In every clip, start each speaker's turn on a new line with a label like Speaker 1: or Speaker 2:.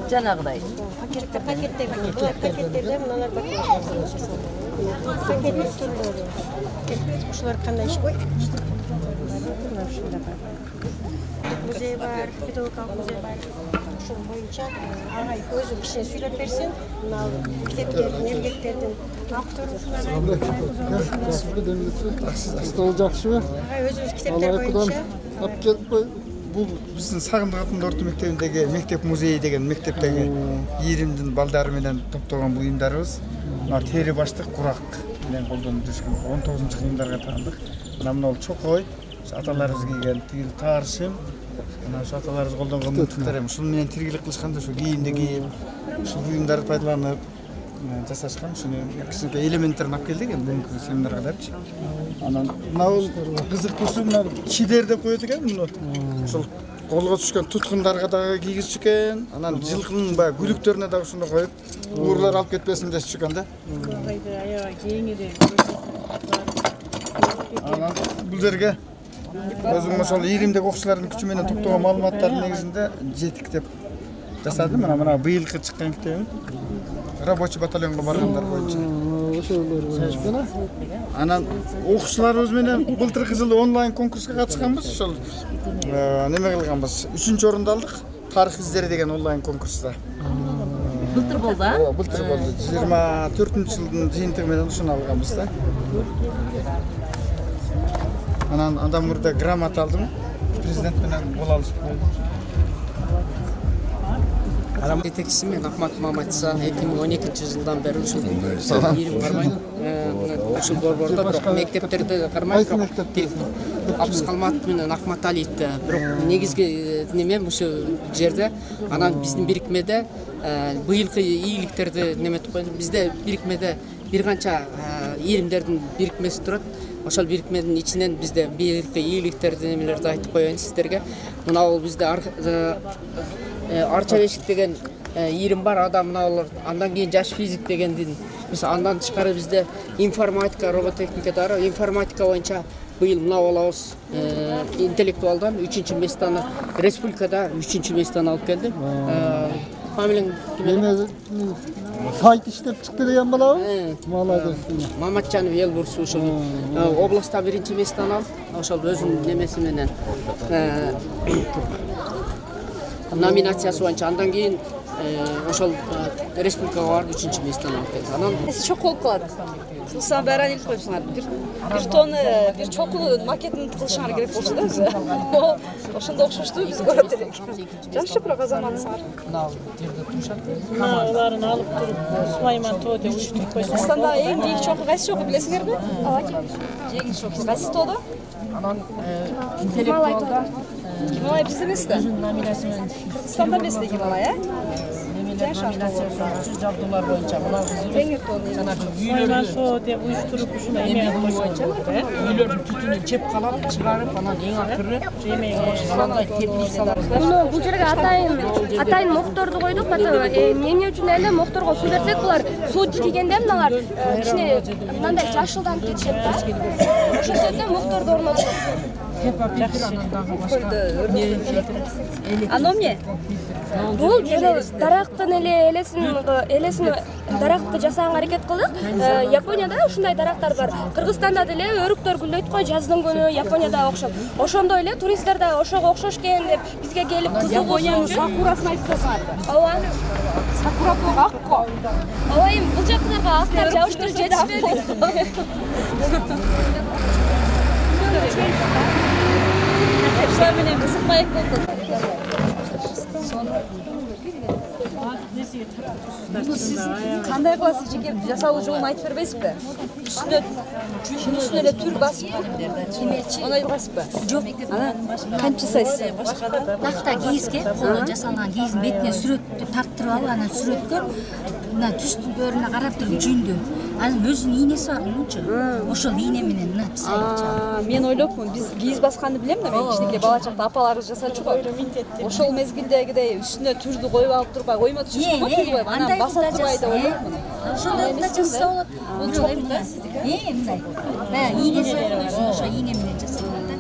Speaker 1: Жанагыдай.
Speaker 2: Пакеттерде мыналар ушулар кандай иш? Музей бар, педагогикалык музей бар. Ошол боюнча агай өзү кишине сүйлөп берсин. Мына китептердин, эмгектердин автору
Speaker 3: Астол жакшыбы?
Speaker 2: өзүбүз китептер боюнча
Speaker 3: Алып келип кой.
Speaker 4: Бул биздин Сагындык атындагы орто мектебиндеги мектеп музейи деген мектептеги ийримдин балдары менен топтогон буюмдарыбыз. Мына тери баштык курак менен колдонуп жүрүшкөн 19-кыйымдарга таандык. Мына ол чокой, аталарыбыз кийген тигил тааршым. Мына ошо аталарыбыз колдонгон мылтыктар эми ушул менен тиргилик кылышканда ошо кийимди кийип, ушул буюмдарды пайдаланып жасашкан. Ушуну кичинекей элементтерин алып келдик эми бүгүнкү семинарга депчи. Анан мына кызыктуусу мына чидер деп коет экен муну. Ушул колго түшкөн туткундарга дагы кийгизчү экен. Анан жылкынын баягы күлүктөрүнө дагы ушуну коюп, уурлар алып кетпесин дешчү экен да. Анан бул жерге өзүм ошол ийримдеги окуучулардын күчү менен топтогон маалыматтардын негизинде жетик деп жасадым. Мына быйылкы чыккан китебим рабочий батальонго баргандар боюнча. Анан окуучуларыбыз менен былтыркы жылы онлайн конкурска катышканбыз. Ошол неме кылганбыз. 3-орунду алдык. Тарых издери деген онлайн конкурста.
Speaker 1: Былтыр болду, а?
Speaker 4: Ооба, былтыр болду. 24-жылдын жыйынтыгы менен ушуну алганбыз да. Анан андан мурда грамота алдым. Президент менен кол алышып болду.
Speaker 5: Жетекчиси мен Ахмат Маматса 2012-жылдан бери ушул ийрим кармай, ушул борбордо бирок мектептерде кармай, Абыс Калматов менен Акмат Алиевди бирок негизги неме ушу жерде. Анан биздин бирикмеде быйылкы ийгиликтерди неметип коюп, бизде бирикмеде бир канча ийримдердин бирикмеси турат. Ошол бирикмедин ичинен бизде быйылкы ийгиликтерди немелерди айтып коеюн сиздерге. Мына бул бизде Арча Бешик деген ийрим бар, адам мына алар. Андан кийин жаш физик дегендин. Мисалы андан тышкары бизде информатика, робототехника бар. Информатика боюнча быйыл мына алабыз интеллектуалдан 3-место, республикада 3-место алып келди. Фамилияң ким?
Speaker 3: Сайт иштеп чыкты деген балабы? Молодец.
Speaker 5: Маматжанов Елбурс ошол областта 1-место алып, ошол өзүнүн немеси менен номинациясы боюнча андан кийин ошол республикага барып 3-место алып келди. Анан
Speaker 6: шок болуп калат. Кылсаң баарын илип коюпсуңар. Бир тонны, бир чокулу макетин кылышыңар керек болчу да өзү. Ошондо окшошту биз көрөт элек. Жакшы бирок азаматсыңар.
Speaker 5: мына жерде турушат.
Speaker 7: Аларын алып туруп, Сулайман тоо деп уюштуруп койсоң.
Speaker 6: Кыргызстанда эң жийик чокул кайсы чокул билесиңерби? Ооба. Жийик чокул кайсы тоодо?
Speaker 5: Анан интеллектуалда
Speaker 6: Гималай бизде эмеспи? Кыргызстанда эмес Гималай,
Speaker 5: жабдуулар боюнча мына жанагы
Speaker 7: Сулайман деп уюштуруп ушуну эме боюнча,
Speaker 5: үйлөрдүн түтүнүн чеп калап чыгарып, анан эң акыры андай теплицалар.
Speaker 8: Бул жерге атайын мокторду койдук. Эмне үчүн эле мокторго суу берсек, булар суу тийгенде мыналар кичине мындай жашылданып кетишет да. Ошол себептен мокторду орноттук.
Speaker 6: Ано эмне?
Speaker 8: Бул дарактын элесин даракты жасаганга аракет кылдык. Японияда ушундай дарактар бар. Кыргызстанда деле өрүктөр гүлдөйт го жаздын күнү, Японияда окшоп. Ошондой эле туристтер да ошого окшош экен деп бизге келип
Speaker 6: Япониянын сакурасын айтып койсоңар.
Speaker 8: Ооба.
Speaker 6: Сакура бул ак го.
Speaker 8: Ооба, эми бул жактарга актар жабыштырып жетишпеди.
Speaker 6: Ошол менен кызыкмай болду. Сиз кандай кыласыз жеке жасалуу жолун айтып бербейсизби? Үстүнө эле түр басып, оной басыппы?
Speaker 9: Жок.
Speaker 6: Кантип жасайсыз?
Speaker 9: Такта кийизге колдон жасалган кийиздин бетине сүрөттү тарттырып алып, анан сүрөткө мына түстүн көрүнө карап туруп жүндү. Анын өзүнүн ийнеси бар мунчу. Ошол ийне менен мына писайчу.
Speaker 6: Мен ойлопмун, биз кийиз басканды билем да, мен кичинекей бала чакта апаларыбыз жасачу го. Ошол мезгилдегидей үстүнө түрдү коюп алып турбай, коймо түшүшкө го турбай, анан баса турбай деп ойлоймун.
Speaker 9: Ошондой да жасаса болот. Бул жок да. Мындай. Баягы ийнеси бар, ошо ийне менен жасалат да.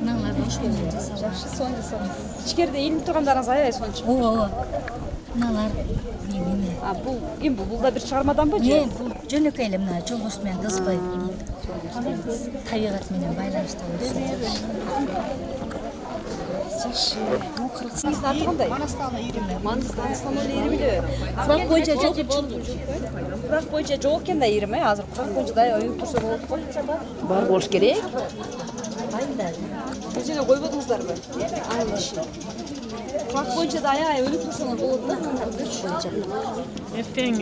Speaker 9: Мыналарды ошол менен жасалат.
Speaker 6: Жакшы, сонун жасалат. Ичкерде илинип тургандарыңыз аябай сончу.
Speaker 9: Ооба. Мыналар
Speaker 6: бул да бир чыгармаданбы же?
Speaker 9: Бул жөнөкөй эле мына жолбош менен кызбай табигат менен байланыштуу.
Speaker 6: Жакшы. Бул Кыргызстандын аты кандай? Манастан эле ирими эле. Курак боюнча жок экен да ирими, азыр курак боюнча да оюп турса болот го. Бар болуш керек. Бул жерге койбодуңуздарбы? Курак боюнча да аябай өлүп турсаңыз болот да.
Speaker 7: Эртең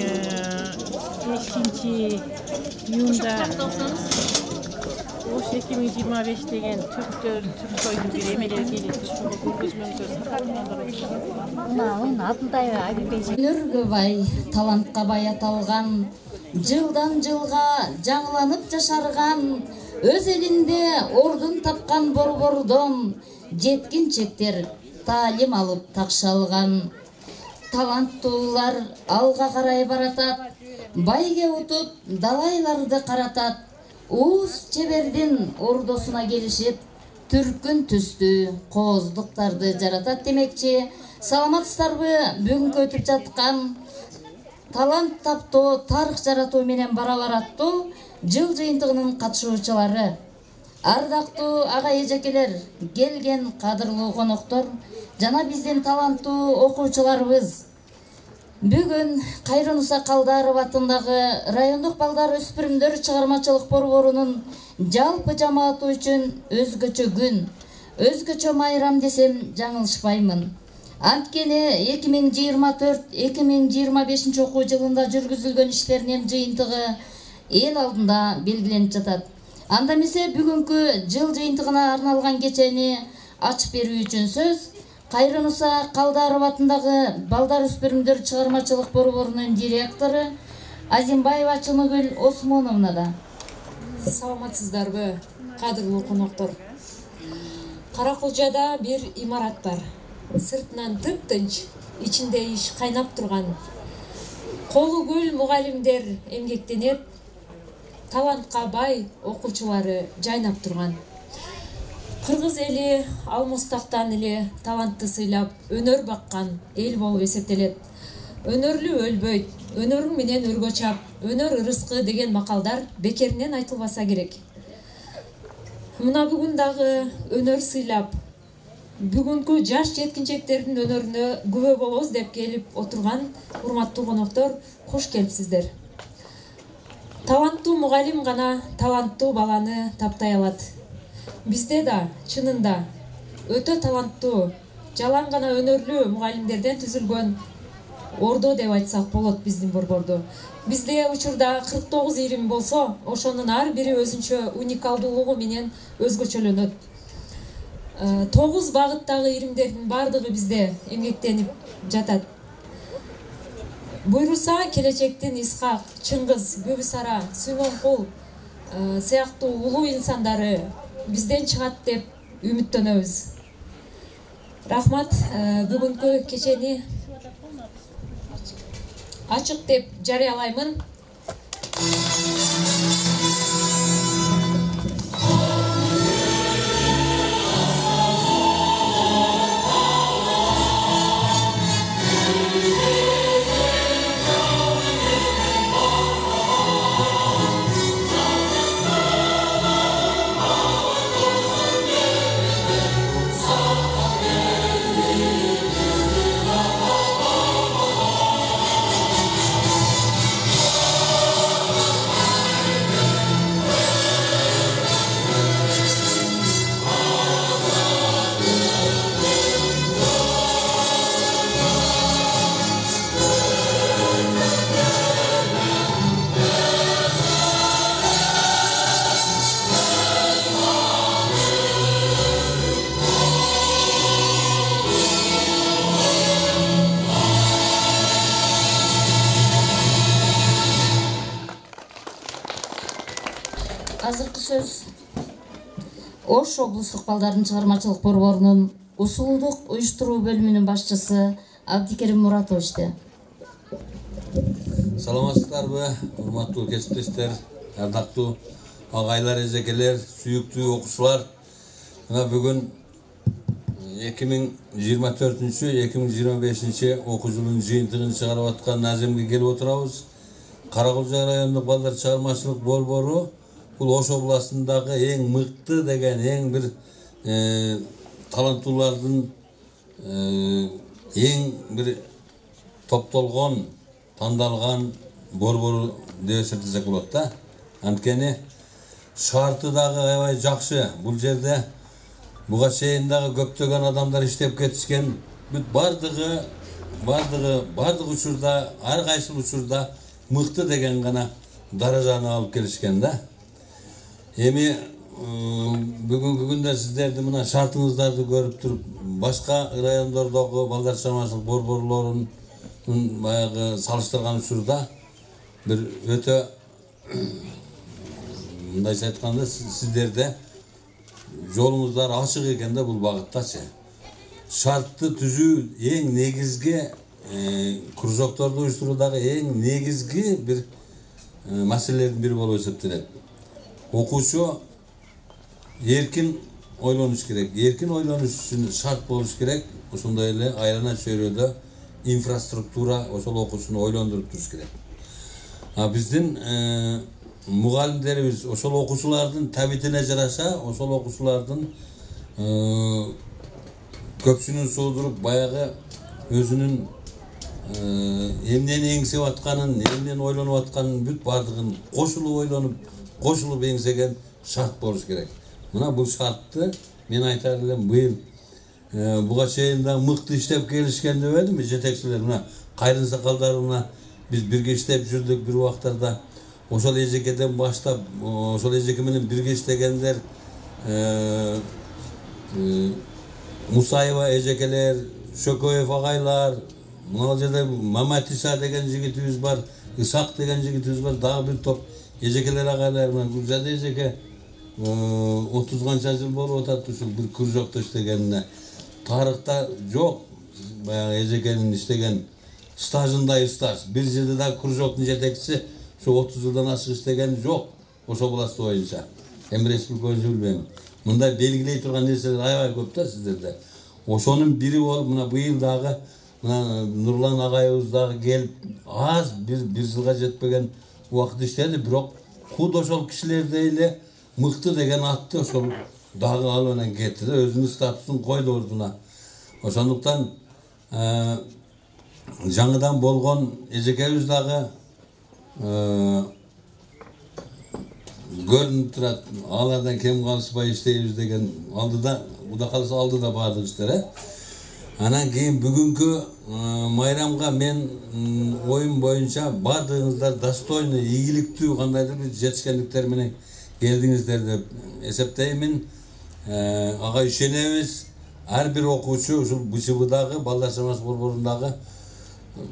Speaker 7: 5-июнда Ош 2025 деген түрктөр, түрк союдун бир эмелери келет. Ошого көргөзмөңүздөр
Speaker 9: Мына атындай Айбек.
Speaker 10: Өнөргө бай, талантка бай аталган, жылдан жылга жаңыланып жашарган, өз элинде ордун тапкан борбордон жеткинчектер таалим алып такшалган. Таланттуулар алга карай баратат, байге утуп далайларды каратат. Уус чебердин ордосуна келишип, түркүн түстүү кооздуктарды жаратат демекчи. Саламатсыздарбы? Бүгүнкү өтүп жаткан талант таптоо, тарых жаратуу менен барабар аттуу жыл жыйынтыгынын катышуучулары, ардактуу ага эжекелер, келген кадырлуу коноктор жана биздин таланттуу окуучуларыбыз. Бүгүн Кайрунуса Калдаров атындагы райондук балдар өспүрүмдөр чыгармачылык борборунун жалпы жамааты үчүн өзгөчө күн, өзгөчө майрам десем жаңылышпаймын. Анткени 2024-2025 окуу жылында жүргүзүлгөн иштеринин жыйынтыгы эл алдында белгиленип жатат. Анда эмесе бүгүнкү жыл жыйынтыгына арналган кечени ачып берүү үчүн сөз Кайрунуса Калдаров атындагы балдар өспүрүмдөр чыгармачылык борборунун директору Азимбаева Чыногүл Осмоновнада.
Speaker 11: Саламатсыздарбы, кадырлуу коноктор. Каракулжада бир имарат бар. Сыртынан тып-тынч, ичинде иш кайнап турган. Колу көл мугалимдер эмгектенет, талантка бай окуучулары жайнап турган. Кыргыз эли алмустактан эле талантты сыйлап, өнөр баккан эл болуп эсептелет. Өнөрлүү өлбөйт, өнөрүң менен өргө чап, өнөр ырыскы деген макалдар бекеринен айтылбаса керек. Мына бүгүн дагы өнөр сыйлап, бүгүнкү жаш жеткинчектердин өнөрүнө күбө болобуз деп келип отурган урматтуу коноктор, кош келипсиздер. Таланттуу мугалим гана таланттуу баланы таптай алат. Бизде да чынында өтө таланттуу, жалаң гана өнөрлүү мугалимдерден түзүлгөн ордо деп айтсак болот биздин борборду. Бизде учурда 49 ирим болсо, ошонун ар бири өзүнчө уникалдуулугу менен өзгөчөлөнөт. 9 багыттагы иримдердин бардыгы бизде эмгектенип жатат. Буйруса келечектин Исхак, Чыңгыз, Бөбүсара, Сүймөнкул сыяктуу улуу инсандары бизден чыгат деп үмүттөнөбүз. Рахмат, бүгүнкү кечени ачык деп жарыялаймын.
Speaker 10: сөз Ош облустук балдардын чыгармачылык борборунун усулдук уюштуруу бөлүмүнүн башчысы Абдикерим Муратовичте.
Speaker 12: Саламатсыздарбы, урматтуу кесиптештер, ардактуу агайлар, эжекелер, сүйүктүү окуучулар. Мына бүгүн 2024-2025 окуу жылынын жыйынтыгын чыгарып аткан Наземге келип отурабыз. Каракулжа райондук балдар чыгармачылык борбору бул Ош областындагы эң мыкты деген, эң бир таланттуулардын эң бир топтолгон, тандалган борбору деп эсептесек болот да. Анткени шарты дагы аябай жакшы. Бул жерде буга чейин дагы көптөгөн адамдар иштеп кетишкен. Бүт бардыгы учурда, ар кайсы учурда мыкты деген гана даражаны алып келишкен да. Эми бүгүнкү күндө сиздерди мына шартыңыздарды көрүп туруп, башка райондордогу балдар чыгармачылык борборлорунун баягы салыштырган учурда бир өтө мындайча айтканда сиздерде жолуңуздар ачык экен да бул багыттачы. Шартты түзүү эң негизги кружокторду уюштуруудагы эң негизги бир маселелердин бири болуп эсептелет. Окуучу эркин ойлонуш керек. Эркин ойлонуш үчүн шарт болуш керек. Ошондой эле айлана чөйрөдө инфраструктура ошол окуучуну ойлондуруп туруш керек. Биздин мугалимдерибиз ошол окуучулардын табитине жараша, ошол окуучулардын көпчүнүн суудуруп баягы өзүнүн эмнени эңсеп атканын, эмнени ойлонуп атканын бүт бардыгын кошулуп ойлонуп, кошулуп эңсеген шарт болуш керек. Мына бул шартты мен айтар элем, быйыл буга чейин да мыкты иштеп келишкен дебедимби жетекчилер. Мына Кайрын Сакалдар мына биз бирге иштеп жүрдүк бир убактарда. Ошол эжекеден баштап, ошол эжеке менен бирге иштегендер, Мусаева эжекелер, Шөкөев агайлар, мына жерде Маматиса деген жигитибиз бар, Исак деген жигитибиз бар, дагы бир топ эжекелер агайлар. Мына Гүлзада эжеке 30 канча жыл болуп атат ушул бир кружокто иштегенине. Тарыхта жок баягы эжекенин иштеген стажындай стаж. Бир жерде да кружоктун жетекчиси şu 30 yıldan aşık isteyen yok. Oş oblastı boyunca. Hem resmi boyunca bilmem. Bunda belgiley turgan nerseler aybay köp da sizlerde. Oşonun biri olup buna bu yıldağı Nurlan ağayımız dağı gelip az bir yılga jetpegen vakit işledi. Birok kud oşol kişilerdeyle mıktı degen attı oşol dağı alına getirdi. Özünün statusunu koydu orduna. Oşonluktan жаңыдан болгон эжекебиз дагы көрүнүп турат. Алардан кем калышпай иштейбиз деген алдыда, Кудай калса алдыда бардык иштер. Анан кийин бүгүнкү майрамга мен оюм боюнча бардыгыңыздар достойный, ийгиликтүү кандайдыр бир жетишкендиктер менен келдиңиздер деп эсептеймин. Ага ишенебиз. Ар бир окуучу ушул БЧБдагы балдар чыгармачылык борборундагы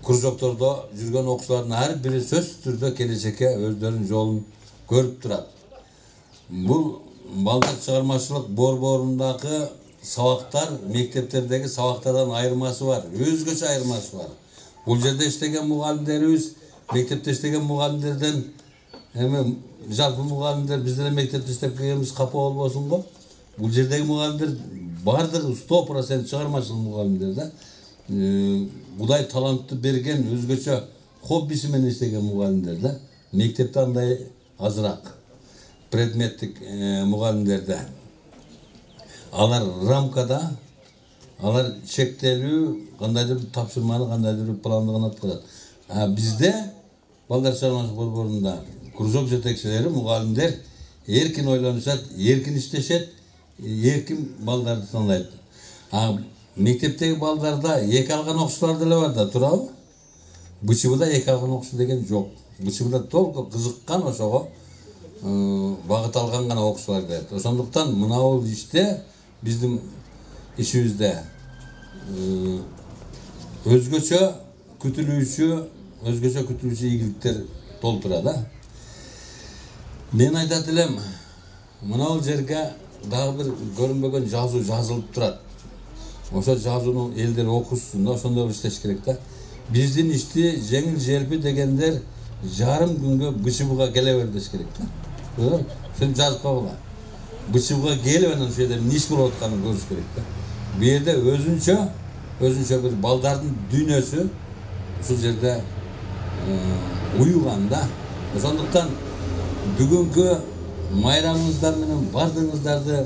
Speaker 12: кружоктордо жүргөн окуучулардын ар бири сөзсүз түрдө келечекке өздөрүнүн жолун көрүп турат. Бул балдар чыгармачылык борборундагы сабактар, мектептердеги сабактардан айырмасы бар, өзгөчө айырмасы бар. Бул жерде иштеген мугалимдерибиз, мектепте иштеген мугалимдерден эми жалпы мугалимдер бизден мектепте иштеп келгенбиз капа болбосун го. Бул жердеги мугалимдер бардыгы 100% чыгармачылык мугалимдер да. Кудай талантты берген, өзгөчө хоббиси менен иштеген мугалимдер да. Мектепте андай азыраак предметтик мугалимдерде. Алар рамкада, алар чектелүү, кандайдыр тапшырманы, кандайдыр планды гана аткарат. Бизде балдар чыгармачылык борборунда кружок жетекчилери, мугалимдер эркин ойлонушат, эркин иштешет, эркин балдарды тандайт. Мектептеги балдарда эки алган окуучулар деле бар да, туурабы? БЧБда эки алган окуучу деген жок. БЧБда толку кызыккан ошого багыт алган гана окуучулар келет. Ошондуктан мынау иште биздин ишибизде өзгөчө күтүлүүчү ийгиликтер толтура да. Мен айтат элем, мынау жерге дагы бир көрүнбөгөн жазуу жазылып турат. Ошо жазууну элдер окушсун да, ошондой кылып иштеш керек да. Биздин ишти жеңил желпи дегендер жарым күнгө БЧБга келе бер деш керек да. Сен жазып койгула. БЧБга келип анан ошол жерде эмне иш болуп атканын көрүш керек да. Бу жерде өзүнчө бир балдардын дүйнөсү ушул жерде уюган да. Ошондуктан бүгүнкү майрамыңыздар менен бардыгыңыздарды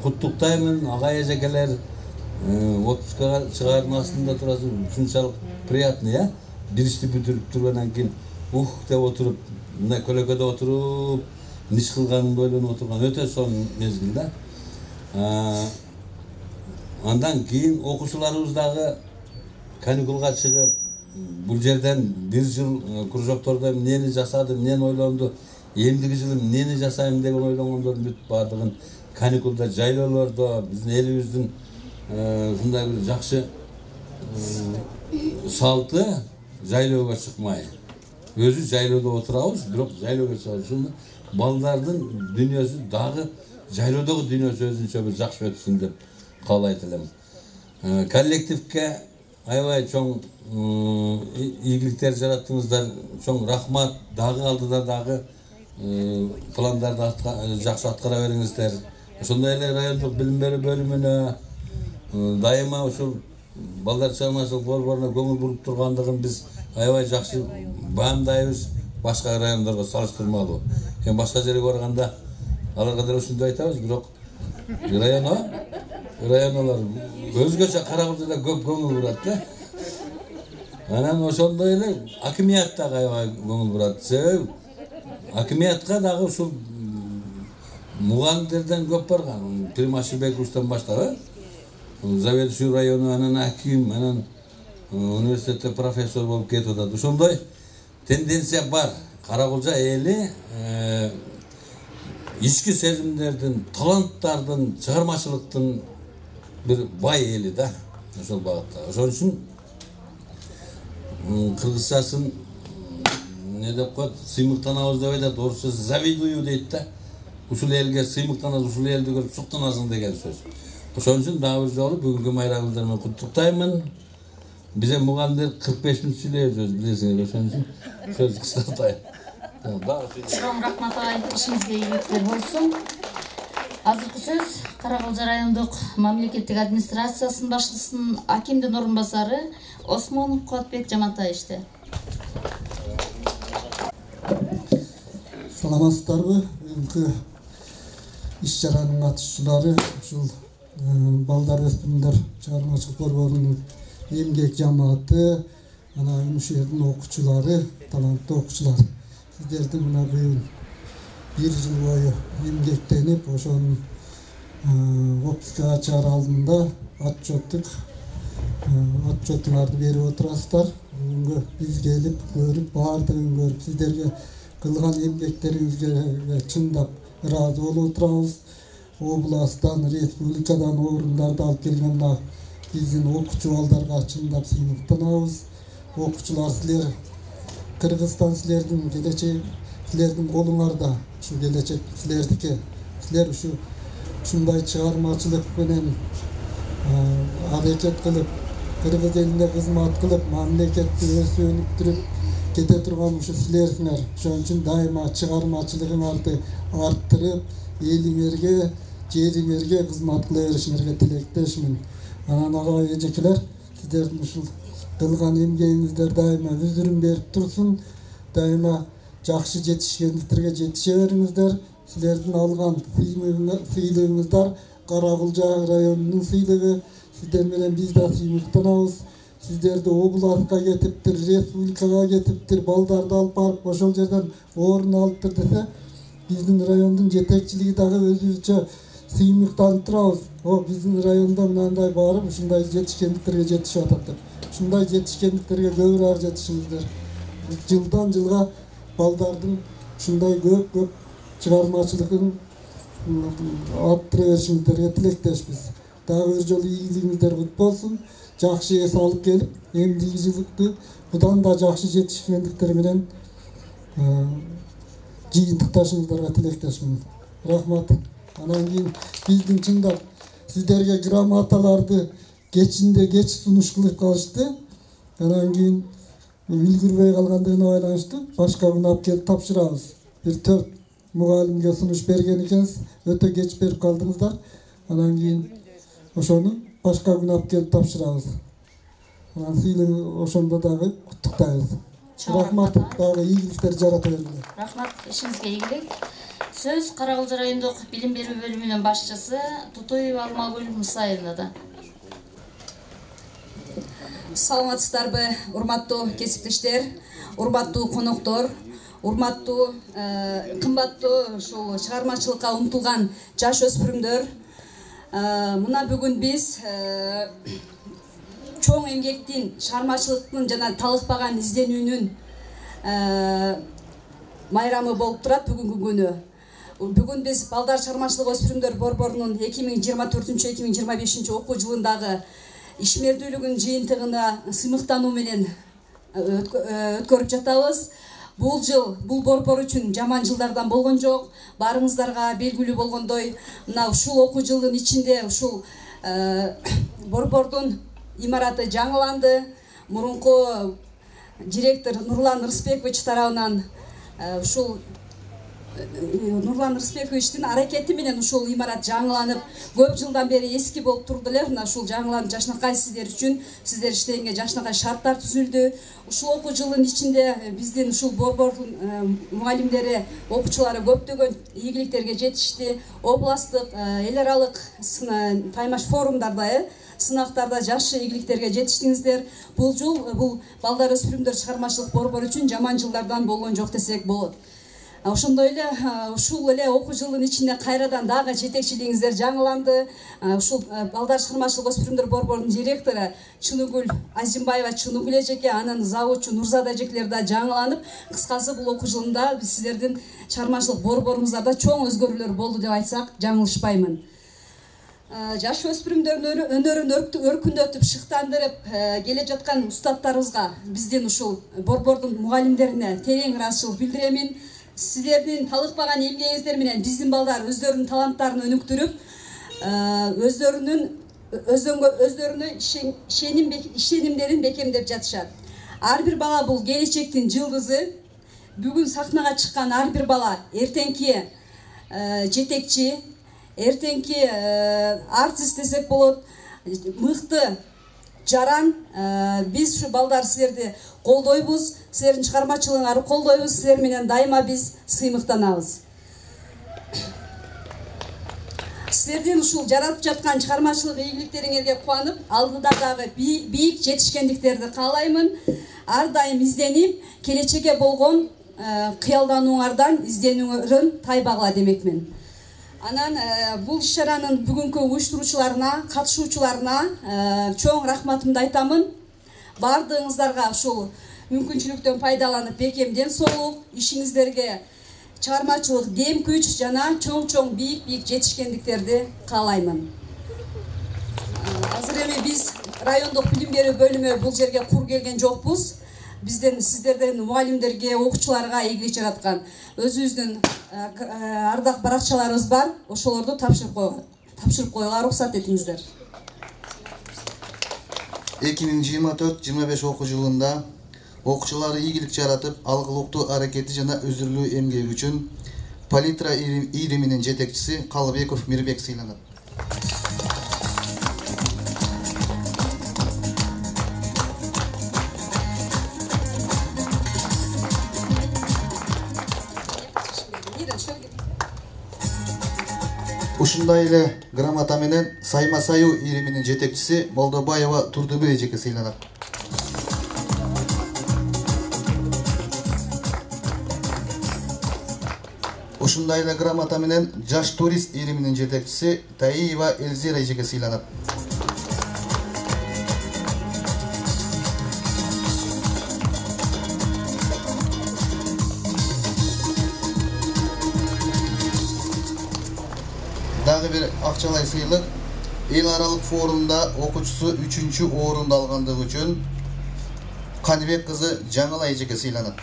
Speaker 12: куттуктаймын. Агай эжекелер отпускага чыгаардын астында турасыз, ушунчалык приятный, я? Бир ишти бүтүрүп туруп анан кийин деп отуруп, мындай көлөкөдө отуруп, ниш кылганымды ойлонуп отурган өтө сонун мезгил да. Андан кийин окуучуларыбыз дагы каникулга чыгып, бул жерден бир жыл кружоктордо эмнени жасадым, эмнени ойлонду, эмдиги жылы эмнени жасайм деп ойлонгондордун бүт баардыгын каникулда, жайлоолордо, биздин элибиздин ушундай бир жакшы салты жайлоого чыкмай. Өзү жайлоодо отурабыз, бирок жайлоого чыгабыз. Ушуну балдардын дүйнөсү дагы жайлоодогу дүйнөсү өзүнчө бир жакшы өтсүн деп каалайт элем. Коллективге аябай чоң ийгиликтер жараттыңыздар, чоң рахмат. Дагы алдыда дагы пландарды жакшы аткара бериңиздер. Ошондой эле райондук билим берүү бөлүмүнө дайыма ушул балдар чыгармачылык борборуна көңүл буруп тургандыгын биз аябай жакшы баамдайбыз, башка райондорго салыштырмалуу. Башка жерге барганда аларга деле ушундой айтабыз, бирок районалар өзгөчө Каракулчада көп көңүл бурат да. Анан ошондой эле акимият дагы аябай көңүл бурат. Себеби акимиятка дагы ушул мугалимдерден көп барган. Примашибековичтен баштап, заведующий району, анан аким, анан университетте профессор болуп кетип атат. Ошондой тенденция бар. Каракулча эли ички сезимдердин, таланттардын, чыгармачылыктын бир бай эли да. Ошол багытта. Ошон үчүн кыргызчасын не деп коет, сыймыктанабыз деп айтат, орусча завидую дейт да. Ушул элге сыймыктанасың, ушул элди көрүп суктанасың деген сөз. Ошон үчүн дагы бир жолу бүгүнкү майрамыңыздар менен куттуктаймын. Бизе мугалимдер 45 мүнөт сүйлөйбүз, билесиңер, ошон үчүн сөз кыскартайын.
Speaker 10: Чоң рахмат агай, ишиңизге ийгиликтер болсун. Азыркы сөз Каракулча райондук мамлекеттик администрациясынын башчысынын акимдин орун басары Осмонов Куатбек Жаматаевичте.
Speaker 3: Саламатсыздарбы? Бүгүнкү иш-чаранын катышуучулары ушул балдар өспүрүмдөр чыгармачылык борборунун эмгек жамааты, анан ушул жердин окуучулары, таланттуу окуучулар. Сиздердин мына бүгүн бир жыл бою эмгектенип, ошонун отпускага чыгаар алдында отчетуңарды берип отурасыздар. Бүгүнгү биз келип көрүп, баардыгын көрүп, сиздерге кылган эмгектериңизге чындап ыраазы болуп турабыз. Областтан, республикадан орундарды алып келген биздин окуучу балдарга чындап сыймыктанабыз. Окуучулар, силер Кыргызстан силердин келечеги, силердин колуңарда. Ушу келечек силердики. Силер ушундай чыгармачылык менен аракет кылып, кыргыз элине кызмат кылып, мамлекетти өсүндүрүп кете турган ушу силерсиңер. Ошон үчүн дайыма чыгармачылыгыңарды арттырып, элиңерге, жериңерге кызмат кыла беришиңерге тилектешмин. Анан агай эжекелер, сиздердин ушул кылган эмгегиңиздер дайыма үзүрүн берип турсун. Дайыма жакшы жетишкендиктерге жетише бериңиздер. Силердин алган сыйлыгыңыздар Каракулча районунун сыйлыгы. Сиздер менен биз да сыймыктанабыз. Сиздерди областка кетиптир, республикага кетиптир, балдарды алып барып ошол жерден орун алыптыр десе, биздин райондун жетекчилиги дагы өзүбүзчө сыймыктанып турабыз. Биздин районда мындай барып ушундай жетишкендиктерге жетишип атат деп. Ушундай жетишкендиктерге көбүрөөк жетишиңиздер. Жылдан жылга балдардын ушундай көп чыгармачылыгын арттыра беришиңиздерге тилектешпиз. Дагы бир жолу ийгилигиңиздер кут болсун. Жакшы эс алып келип, эмдиги жылыкты будан да жакшы жетишкендиктер менен жыйынтыкташыңыздарга тилектешмин. Рахмат. Анан кийин биздин чындап сиздерге грамоталарды geç sunuş kılıp kalıştı. Анан кийин үлгүрбөй калгандыгына байланыштуу башка күнү алып келип тапшырабыз. Бир 4 мугалимге сунуш берген экенсиз, өтө кеч берип калдыңыздар. Анан кийин ошону башка күнү алып келип тапшырабыз. Анан сыйлы ошондо дагы куттуктайбыз. Рахмат, дагы ийгиликтер жарата бергиле.
Speaker 10: Рахмат, ишиңизге ийгилик. Сөз Караколжо райондук билим берүү бөлүмүнүн башчысы Тутуева Алмагүл Мусаевнада.
Speaker 6: Саламатсыздарбы, урматтуу кесиптештер, урматтуу коноктор, урматтуу кымбаттуу ушул чыгармачылыкка умтулган жаш өспүрүмдөр. Мына бүгүн биз чоң эмгектин, чыгармачылыктын жана талыкпаган изденүүнүн майрамы болуп турат бүгүнкү күнү. Бүгүн биз Балдар чыгармачылык өспүрүмдөр борборунун 2024-2025 окуу жылындагы ишмердүүлүгүн жыйынтыгына сыймыктануу менен өткөрүп жатабыз. Бул жыл бул борбор үчүн жаман жылдардан болгон жок. Барыңыздарга белгилүү болгондой, мына ушул окуу жылдын ичинде ушул борбордун имараты жаңыланды. Мурунку директор Нурлан Рысбекович тарабынан ушул Нурлан Рысбековичтин аракети менен ушул имарат жаңыланып, көп жылдан бери эски болуп турду эле. Мына ушул жаңыланып жашнакай сиздер үчүн, сиздер иштегенге жашнакай шарттар түзүлдү. Ушул окуу жылдын ичинде биздин ушул борбордун мугалимдери, окуучулары көптөгөн ийгиликтерге жетишти. Областтык, эл аралык таймаш форумдарда, сынактарда жакшы ийгиликтерге жетиштиңиздер. Бул жыл бул Балдар өспүрүмдөр чыгармачылык борбору үчүн жаман жылдардан болгон жок десек болот. Ошондой эле ушул эле окуу жылдын ичинде кайрадан дагы жетекчилигиңиздер жаңыланды. Ушул Балдар чыгармачылык өспүрүмдөр борборунун директору Чынугүл Азимбаева Чынугүл эжеке, анын завучу Нурзада эжекелер да жаңыланып, кыскасы бул окуу жылында биз сиздердин чыгармачылык борборуңуздарда чоң өзгөрүүлөр болду деп айтсак жаңылышпаймын. Жаш өспүрүмдөрдүн өнөрүн өркүндөтүп, шыктандырып келе жаткан устаттарыбызга, биздин ушул борбордун мугалимдерине терең ыраазычылык билдиремин. Сиздердин талыкпаган эмгегиңиздер менен биздин балдар өздөрүнүн таланттарын өнүктүрүп, өздөрүнө ишенимдерин бекемдеп жатышат. Ар бир бала бул келечектин жылдызы. Бүгүн сахнага чыккан ар бир бала эртеңки жетекчи, эртеңки артист десек болот, мыкты жаран. Биз ушу балдар силерди колдойбуз, силердин чыгармачылыгыңарды колдойбуз, силер менен дайыма биз сыймыктанабыз. Силердин ушул жаратып жаткан чыгармачылык ийгиликтериңерге кубанып, алдыда дагы бийик жетишкендиктерди каалаймын. Ар дайым изденип, келечекке болгон кыялданууңардан изденүүңөрүн тайбагыла демекмин. Анан бул иш-чаранын бүгүнкү уюштуруучуларына, катышуучуларына чоң рахматымды айтамын. Бардыгыңыздарга ушул мүмкүнчүлүктөн пайдаланып, бекемден соолук, ишиңиздерге чыгармачылык дем күч жана чоң бийик жетишкендиктерди каалаймын. Азыр эми биз райондук билим берүү бөлүмү бул жерге кур келген жокпуз. Сиздерден мугалимдерге, окуучуларга ийгилик жараткан өзүбүздүн ардак баракчаларыбыз бар. Ошолорду тапшырып коюуга уруксат этиңиздер.
Speaker 13: 2024-25 окуу жылында окуучулары ийгилик жаратып, алгылыктуу аракети жана өзүрлүү эмгеги үчүн Палитра ийриминин жетекчиси Калыбеков Мирбек сыйланат. Ушундай эле грамота менен Сайма Саю ийриминин жетекчиси Болдобаева Турдубе эжеке сыйланат. Ушундай эле грамота менен Жаш турист ийриминин жетекчиси Таиева Элзира эжеке сыйланат. Дагы бир акчалай сыйлык эл аралык форумда окуучусу 3-орунду алгандыгы үчүн Каныбек кызы Жаңыла эжеке сыйланат.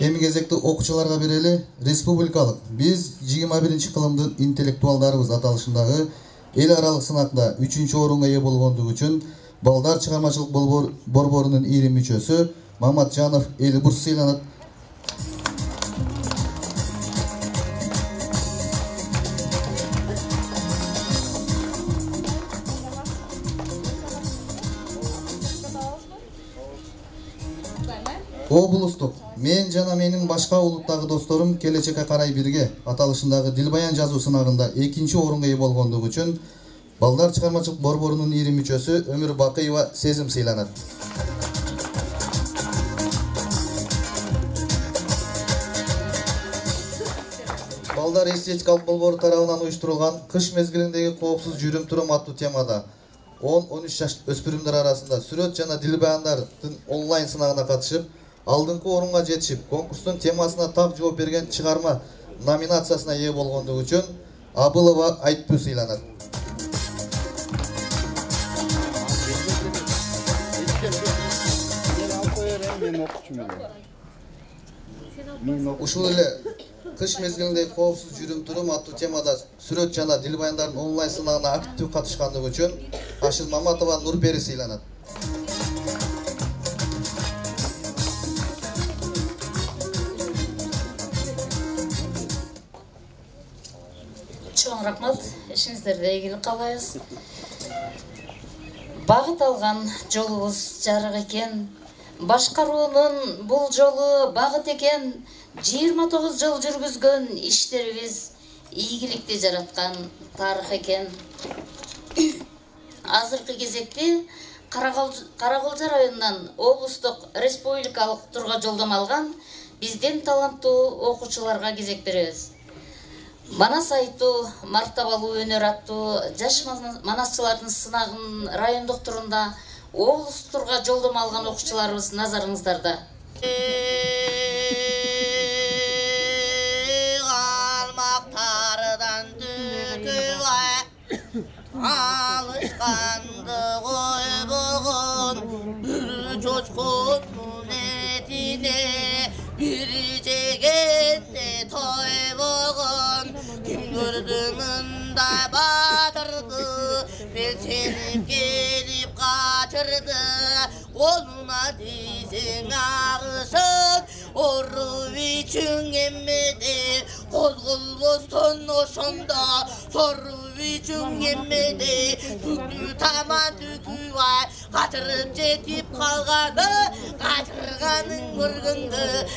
Speaker 13: эми кезекте окуучуларга берели республикалык биз 21-кылымдын интеллектуалдарыбыз аталышындагы эл аралык сынакта 3-орунга ээ болгондугу үчүн балдар чыгармачылык борборунун ийрим мүчөсү Маматжанов Элбурс сыйланат. Облустук мен жана менин башка улуттагы досторум келечекке карай бирге аталышындагы дилбаян жазуу сынагында 2-орунга ээ болгондугу үчүн балдар чыгармачылык борборунун ийрим мүчөсү Өмүр Бакыева Сезим сыйланат. Балдар эстетикалык борбору тарабынан уюштурулган кыш мезгилиндеги коопсуз жүрүм-турум аттуу темада 10-13 жаш өспүрүмдөр арасында сүрөт жана дилбаяндардын онлайн сынагына катышып, алдыңкы орунга жетишип, конкурстун темасына так жооп берген чыгарма номинациясына ээ болгондугу үчүн Абылова Айтпүү сыйланат. Ушул эле кыш мезгилинде коопсуз жүрүм-турум аттуу темада сүрөт жана дилбаяндардын онлайн сынагына актив катышкандыгы үчүн Ашыл Маматова Нурпери сыйланат.
Speaker 10: Чоң рахмат, ишиңиздерде ийгилик каалайбыз. Багыт алган жолубуз жарык экен. Башкаруунун бул жолу багыт экен. 29 жыл жүргүзгөн иштерибиз ийгиликти жараткан тарых экен. Азыркы кезекте Караколжа районунан облустук республикалык турга жолдомо алган бизден таланттуу окуучуларга кезек беребиз. Манас айтуу, мартабалуу өнөр аттуу жаш манасчылардын сынагынын райондук турунда облустук турга жолдомо алган окуучуларыбыз назарыңыздарда.
Speaker 14: Alışkandı koyduğun bir çocuğun etine bir çekende toyduğun kim gördüğümünde batırdı belsenip gelip kaçırdı koluna dizin ağısın oru için emmedi kozgulboston oşonda soru üçün emmedi tüklü taman tükü var kaçırıp jetip kalganı kaçırganın vurgundu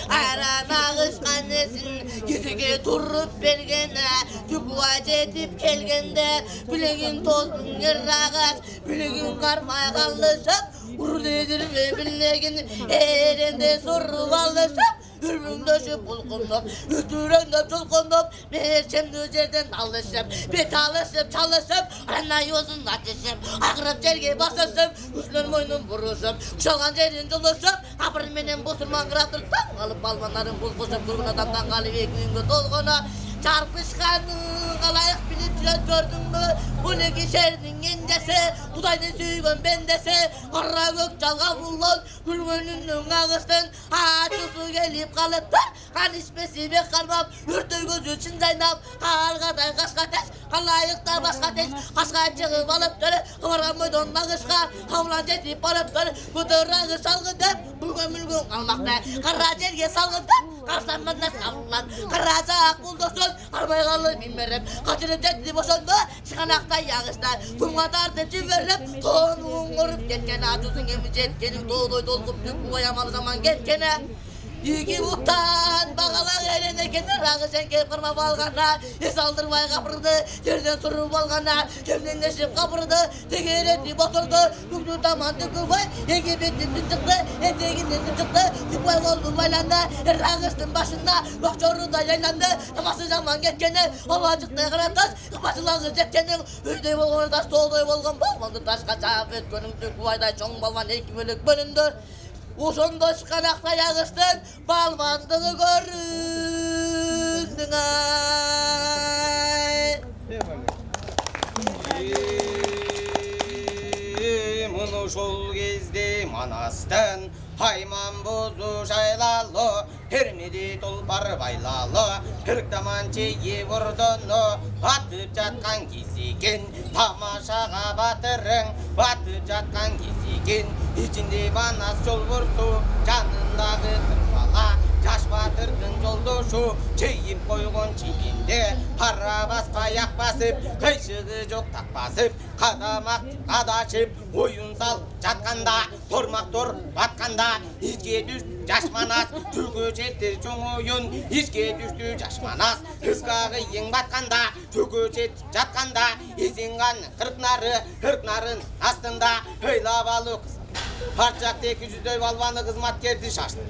Speaker 14: aran ağışkan esin yüzüge turup bergene tükü var jetip kelgende bilegin tozdun yerrağaç bilegin karmay kalışıp urul edirme bilegin erende sorup alışıp Ürmüngdöşüp bulgundum, ütürüngdöp çulgundum Merçemdü жерден alışıp, bet alışıp çalışıp Ana yozun atışıp, ağırıp жерге basışıp Üstün moynum vuruşup, kuşalgan jerin joluşup Kapır menen bosurman kıratır taң alıp balmanların bulguşup Durgun adamdan kalıp eküngü dolgunu Çarpışkanın kalayık bilip jilet gördün mü Bu ne kişerinin endesi Kudaydı süygön bendesi Kara gök çalga bullon Gülgönünün ağısın Açısı gelip kalıptır Kan içmesi bek kalmam Ürtür gözü için zaynap Kargaday kaskateş Kalayıkta baskateş Kaska çıkıp alıptır Kıvırgan moydonuna kışka Kavlan jetip alıptır Kudur ağır salgıdır Bugün mülgün kalmakta Kara jerge salgıdır Karsanmanda savrulan Karaca ak buldursun Karmay kalı bilmerim Kaçırıp jetip boşondu Çıkanakta yağışlar Kumgadardı civerip Tonuğun korup getkene Acısın emi jetkenin Doğdoy dolgup tük boyamalı zaman getkene İki utan bağalak eğlenirken Rağız enke kırma balgana Es aldırmay kapırdı Yerden sorup algana Kemden neşip kapırdı Teker etip oturdu Tüklü taman tükübay Ege betin çıktı Eteğinden çıktı Tükbay oldu baylanda Rağız'ın başında Lokçoru da yaylandı Taması zaman getkene Olacıkta kıratas Kapatılağız etkenin Ürdey bolğun taş Doğdoy bolğun Balmandı taş kaçap et Gönüm tükbayday çoğun balvan Eki bölük bölündür Uşonda çıkanakta yağıştın balmandığı göründün ay. Munu şol gezdi manastın Hayman bozu şaylalı Her Кемеде тұлпар байлалы, іріктаман жейе ұрдыны, батып жатқан кезеген, тамашаға батырың, батып жатқан кезеген, ішінде банас жол бұрсу, жанындағы бір бала, жаш батырдың жолдошу, жейіп қойған жегенде, қара басқа аяқ басып, қайшығы жоқ тақ басып, қадамақ қадашып, ойын сал жатқанда, тормақ тор батқанда, ізге düştü жашманас, түгі жетті жоң ойын, ізге düştü жашманас, ызғағы ең батқанда, түгі жетті жатқанда, езенған қырқнарын астында, өйлап алу қыз. Парчақ 200-дөй балбаны қызматкерді шашты.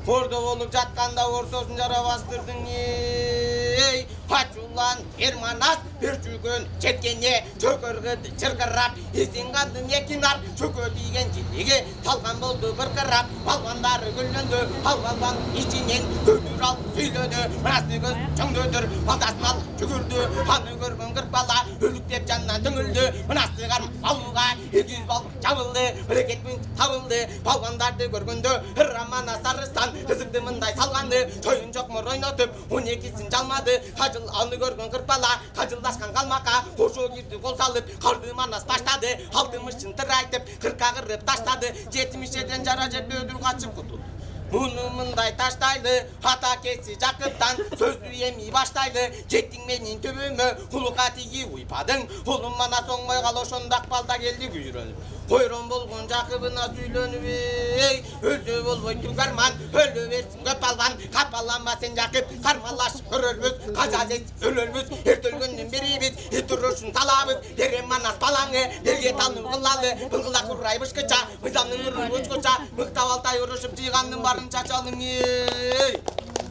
Speaker 14: Орда болып жатқанда ортосын жара бастырдың, ей, Пачулан, Ерманас, бір жүгін жеткенне, чөкіргіді жырқырап, есенғанды мекинар, чөкі дейген жетеге, талған болды бірқырап, балғандары гүлленді, балған ішінен көдір ал, сөйледі, мұрасты көз жөңдөдір, балдасын ал, жүгірді, аны көрген қырқ бала, өліктеп жанынан түңілді, мұрасты қарым алуға, 200 бал жабылды, бірекетпен табылды, балғандарды көргенді, ыррамана сарыстан, қызықты мындай салғанды, тойын жоқ мұр ойнатып, 12-сін жалмады, аны көрген қырқ бала, қажылдасқан қалмақа, қошу кирді қол салып, қарды манас баштады, 60-шын тыр айтып, 40-қа қырып таштады, 70-ден жара жетті өдір қачып құтылды. Мұны мұндай таштайды, ата кетсі жақыптан, сөзді еми баштайды, жеттің менен төбемі, құлыға тегі ұйпадың, ұлым мана соңмай қал ошондақ балда келді күйреніп. Қойрон болғын жақыбына сөйленіп, ей, өзі болбой түгәрман, өлі берсін көп албан, қапаланба сен жақып, қармалаш көрөлбіз, қажазет өлөлбіз, ертөлгөнден беребіз, етұрышын салабыз, берем манас балаңы, берге талым қылалы, бұлғыла құрай бұшқыча, мұзамның ұрын ұшқыча, мұқтау алтай ұрышып жиғанның барын чачалың, ей.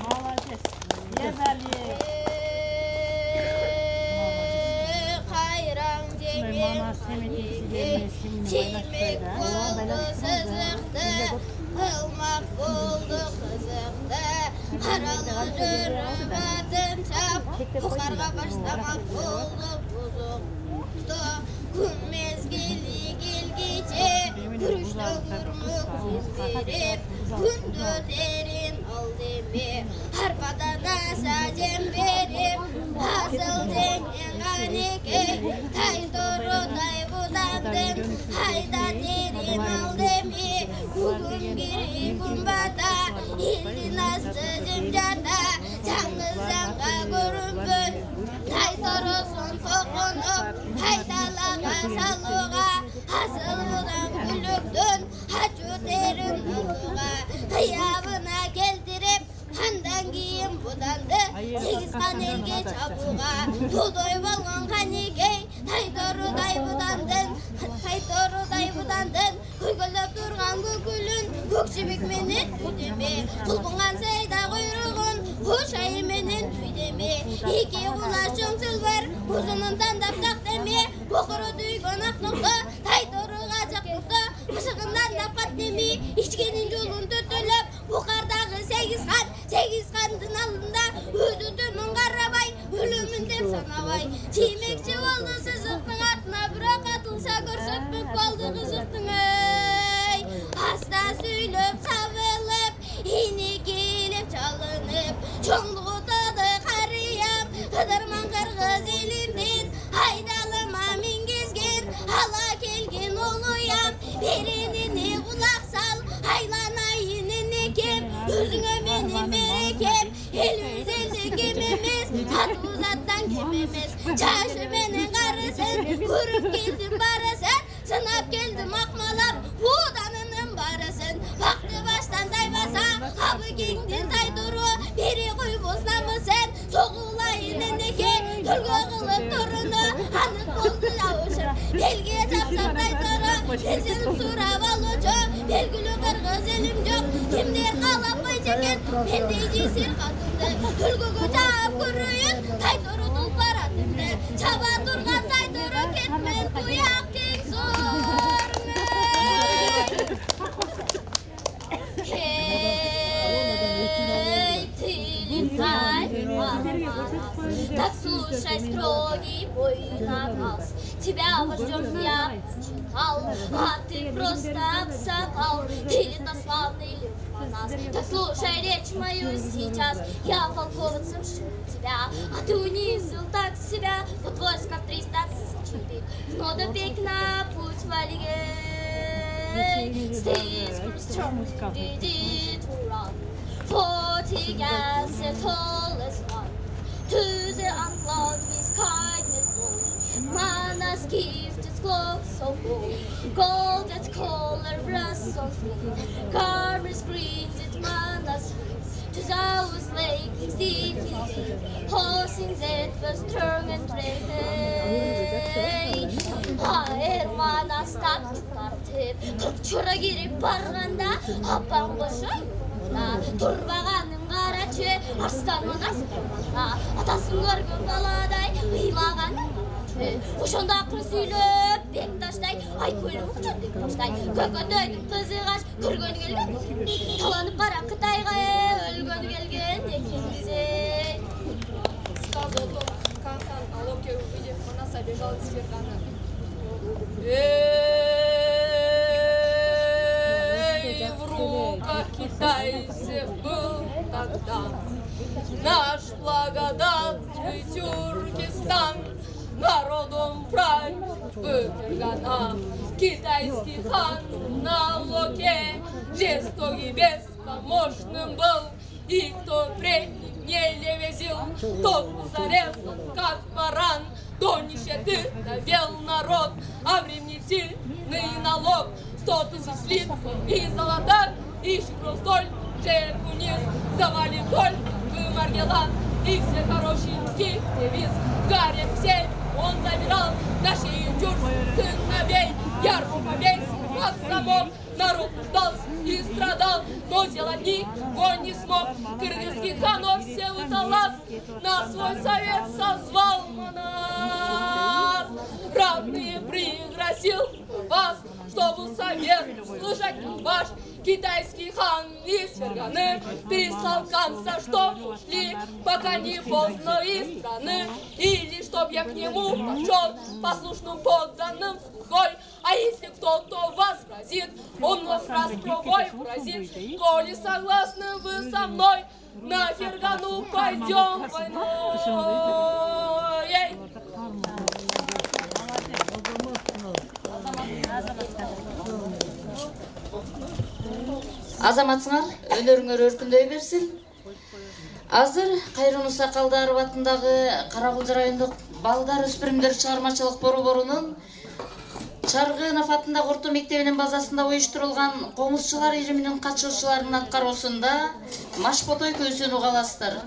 Speaker 7: Молодец. Ебали.
Speaker 9: Çilmek oldu sızıktı, ılmak oldu kızıktı, karalı jürü batın çap, bukarga başlamak oldu buzuktu. Gün mezgili gelgice, yürüşte gürmük yüzlerip, gündü derin oldu mi, harpadana sacem verip, asıl cengen ganeke, tay doğru tay budandın, hayda derin oldu mi, bugün giri gün bata, ildi nasıl cimcata, canlı görünmüş, tay doğrusun sokunup, haydalağa salığa, asıl budan gülüktün, hacı derin oluğa, hıyabına geldirip, handan giyin budandı, 8 kan elge çabuğa, tudoy balgon kanigey, taydoruday budandın, taydoruday budandın, köygölöp durgan gökülün, kökçibik menen tüydemi, tulbungan sayda kuyruğun, kuşayı menen tüydemi, iki kulaşın sılvar, uzunundan daptak demi, bokuru düygon aklıkta, taydoruğa jaklıkta, ışıkından dapkat demi, içkenin yolun tötölöp, bukardağı 8 kandın alında, ödüdünün karabay, ölümün dep sanabay, çiğmekçi oldu sızıktın atına, bırak atılsa görsetmek oldu kızıktın ey. Hasta söylöp, savılıp, ini gelip çalınıp, çoğunluğu tadı karıyam, Hıdırman kırgız elimden, haydalıma min gezgen, hala kelgen oluyam, berenini kulak sal, haylanayın enekem, özüne benim berekem, elimiz elde gememiz, tatı uzattan gememiz, çarşı beni karısın, kurup geldim barısın, sınap geldim akmalap, budanının barısın, vakti baştan daybasa, abı gengdin tayduru, biri koy bozlamışsın, soğulayın eneke, tölgü kılıp torunu, anık oldu yavuşur, belge çapsap tayduru, kesin sura balıcı, belgülü kırgız elim yok, kimler kalap boy çeken, ben de cisir katındı, tölgü çap kuruyun, tayduru tulpar atımdı, çaba durgan tayduru ketmen tuyak kek sormu. Так слушай, строгий мой наказ, тебя вождем я читал, а ты просто аксакал, ты летославный
Speaker 15: нас. Так слушай речь мою сейчас, я полководцем тебя, а ты унизил так себя, под войском 300 тысяч убит, но до пекна путь валигей. Stays for strong, ready to run, floating as the tallest one, to the uncloud with kindness blowing. Mana's gift its glow so gold, gold its color brass so sweet, Karma's green its mana's sweet, to those lake steep horsing that was strong and brave. Hermana statulartip, kırkçora girip barganda, apam koşa yoluna, durmağanın karaçı, arslanın aspermana, atasın görgün baladay, uymağanın Ошонда акыр сүйлөп, бек таштай, ай көлүм кучондук таштай, көкөтөйдүн кызыгаш, көргөнү келген экен. Таланып кара Кытайга, өлгөнү келген экен бизе.
Speaker 16: Сказ о том, как Алоке, увидев Манаса, бежал из Фергана. Эй, в руках китайцев был тогда наш благодатный Тюркестан. Народом правит Фергана, китайский хан на Локе, жестокий, беспомощным был, и кто предник не левезил, тот был зарезан, как баран, до нищеты довел народ, обременительный налог, 100 тысяч слитков и золота, и щедростоль, жертву вниз, завалив доль, в Маргелан, и все хорошеньких девиз, в гарем всей он забирал наших тюркских сыновей, ярко повесил под замок, народ нуждался и страдал, но сделать никого не смог. Кыргызских ханов все уталас, на свой совет созвал Манас. Равные пригласил вас, чтобы совет слушать ваш. Китайский хан из Ферганы переслал канца, чтоб ушли, пока не поздно из страны. Или чтоб я к нему пошел послушным подданным слугой. А если кто-то вас грозит, он вас распробой поразит. Коли согласны вы со мной, на Фергану пойдем войной.
Speaker 10: Азаматсыңар, өнөрүңөр өркүндөй берсин. Азыр Кайрунус Сакалдаров атындагы Каракулжа райондук балдар өспүрүмдөр чыгармачылык борборунун Чаргынов атындагы орто мектебинин базасында уюштурулган комузчулар ириминин катышуучуларынын аткаруусунда Машботой көзүн угаласыздар.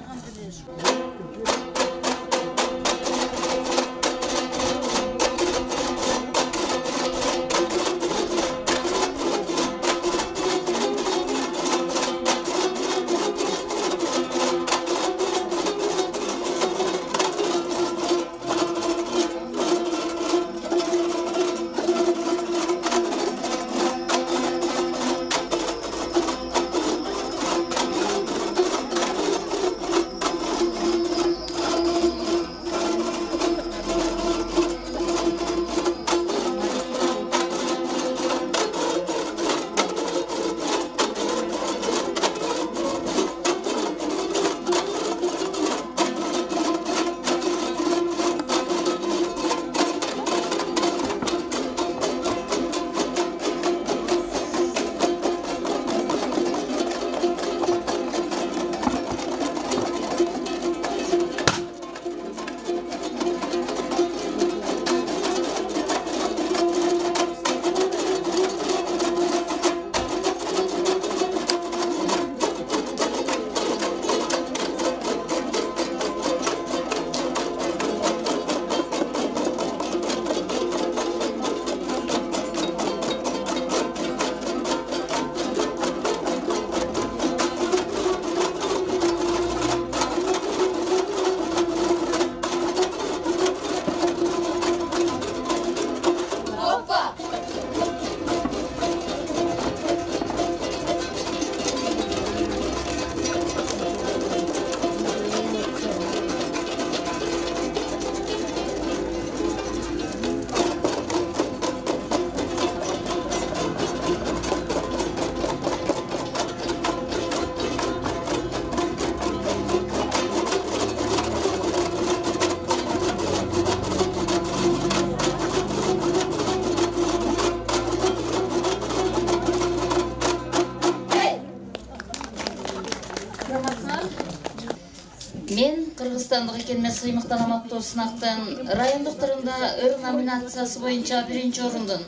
Speaker 10: Мен Кыргызстандык экениме сыймыктан аттуу сынактын райондук турунда ыр номинациясы боюнча 1-чи орундун,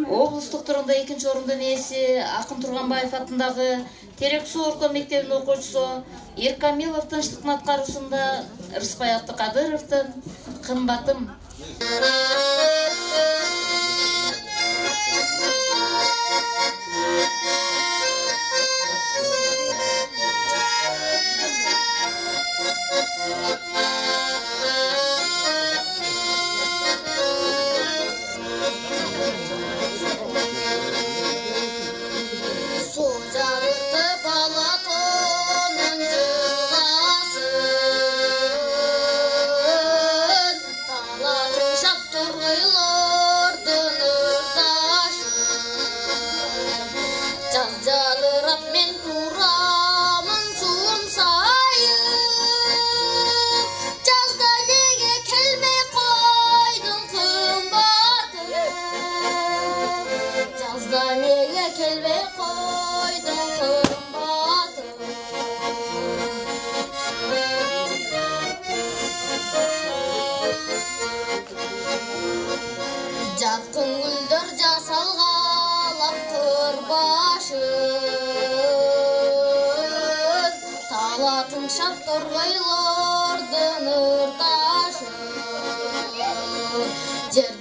Speaker 10: облустук турунда 2-чи орундун ээси Акын Турганбаев атындагы Терек Суу орто мектебинин окуучусу Эркамилов тынчтыктын аткаруусунда Рыспай Абдыкадыровдун «Кымбатым».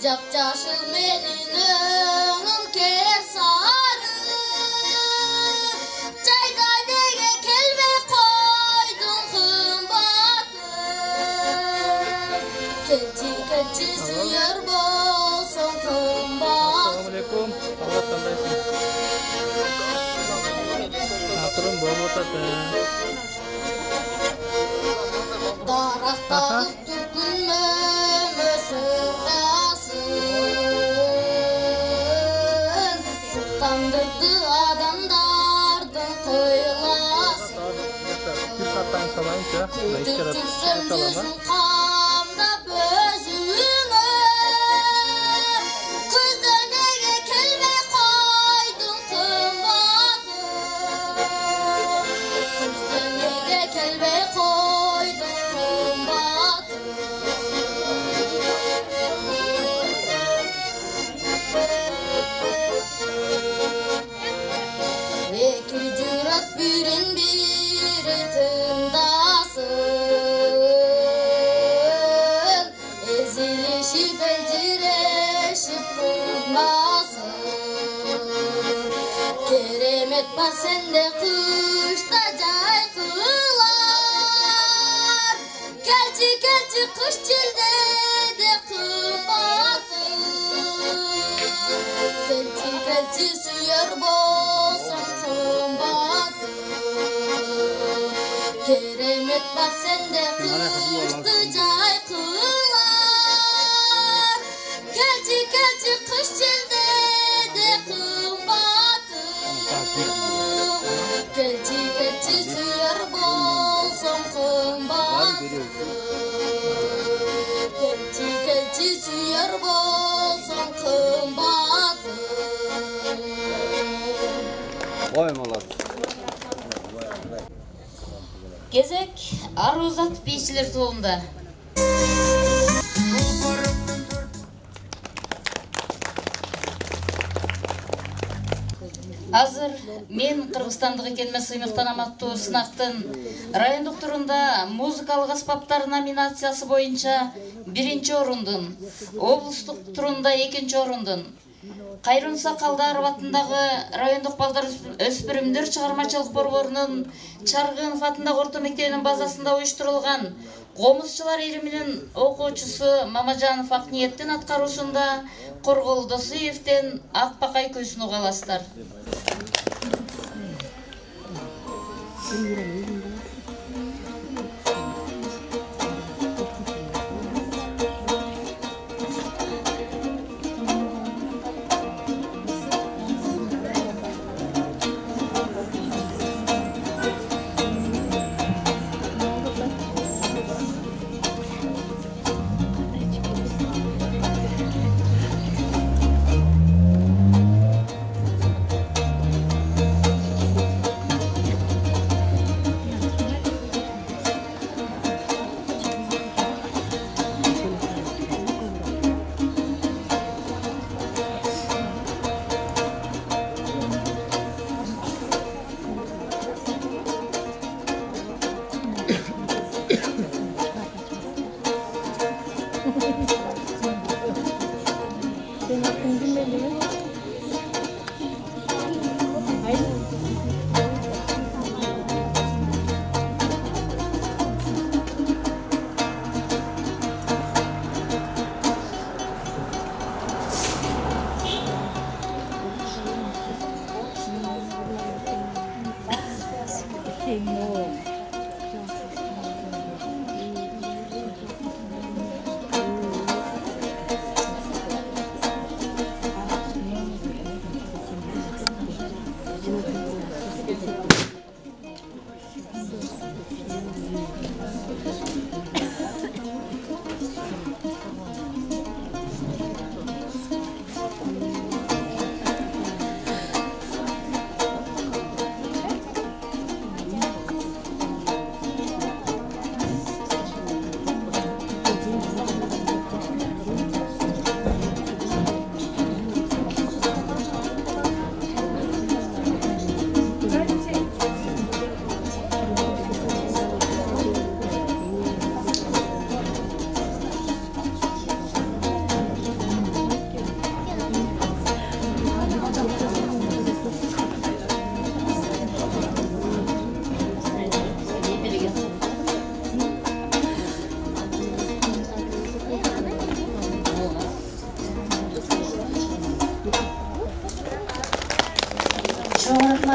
Speaker 15: Жап-жашыл менин өңүм кер сары, жайда неге келбей койдуң кымбатым, келчи сүйөр болсоң кымбатым.
Speaker 17: Assalamualaikum, selamat tandaisin. Aturum boğotata.
Speaker 15: Daraqtalып түкүнмө Sırtandırdı adamdardın kıylasın Tütüksün yüzün kamda bözüğüne Kızda nege kelmey koydun kımbatım Kızda nege kelmey koydun kımbatım Eki cürat birin biri tındasın Ezilişip elcireşip kılmasın Keremet var sende kışta cay kılar Kelçi kış çilde de kıbatın Kelçi suyar bolsun kımbatın Keremet bak sende kıştı cay kılar Kelçi kış çilde de kımbatın Kelçi suyar bolsun kımbatın Kelçi suyar bolsun kımbatın Кезек Арузат бейчилер тобунда. Азыр мен Кыргызстандык экениме сыймыктан аттуу сынактын райондук турунда музыкалык аспаптар номинациясы боюнча 1-чи орундун, облустук турунда 2-чи орундун, Кайрун Сакалдаров атындагы райондук балдар өспүрүмдөр чыгармачылык борборунун Чаргынов атындагы орто мектебинин базасында уюштурулган Комузчулар ириминин окуучусу Мамажанов Акниеттин аткаруусунда Коргол Досуевден Акбакай көйсүн уга аласыздар.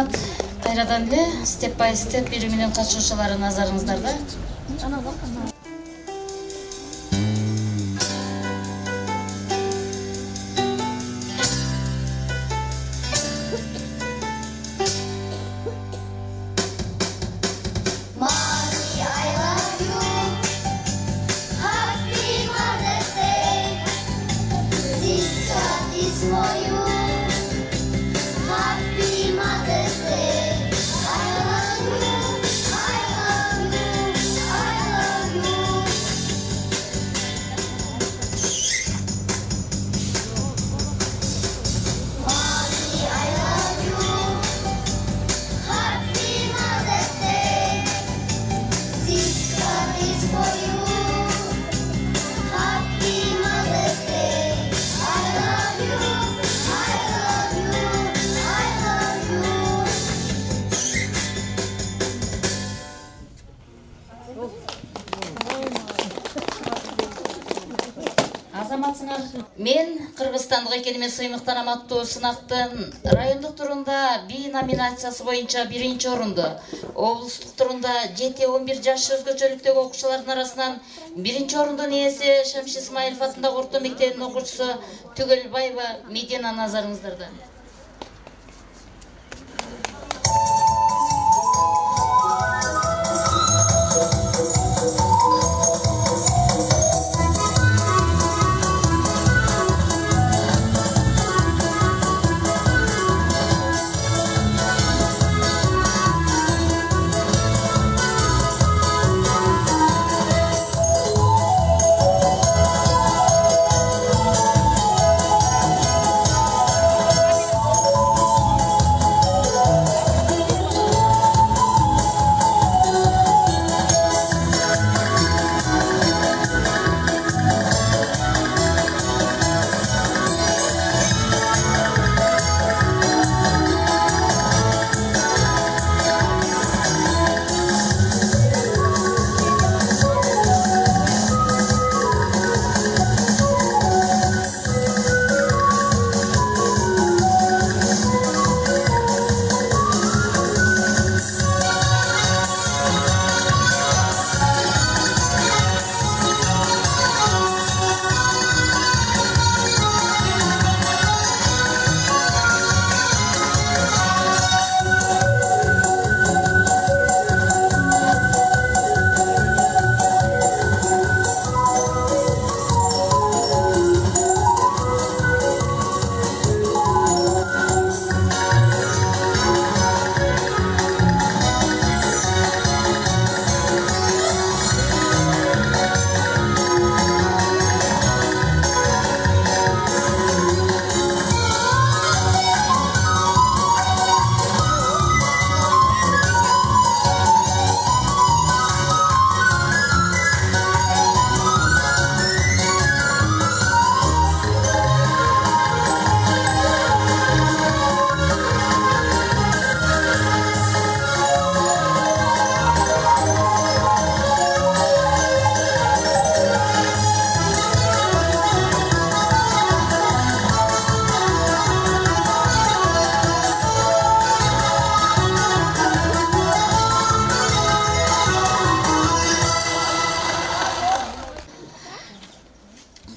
Speaker 10: рахмат. Кайрадан эле степ бай степ бириминин катышуучулары назарыңыздарда. Мен Кыргызстандык экениме сыймыктанам аттуу сынактын райондук турунда би номинациясы боюнча 1-орунду, облустук турунда 7-11 жаш өзгөчөлүктөгү окуучулардын арасынан 1-орундун ээси Шамши Исмаилов атындагы орто мектебинин окуучусу Түгөлбаева Медина назарыңыздарда.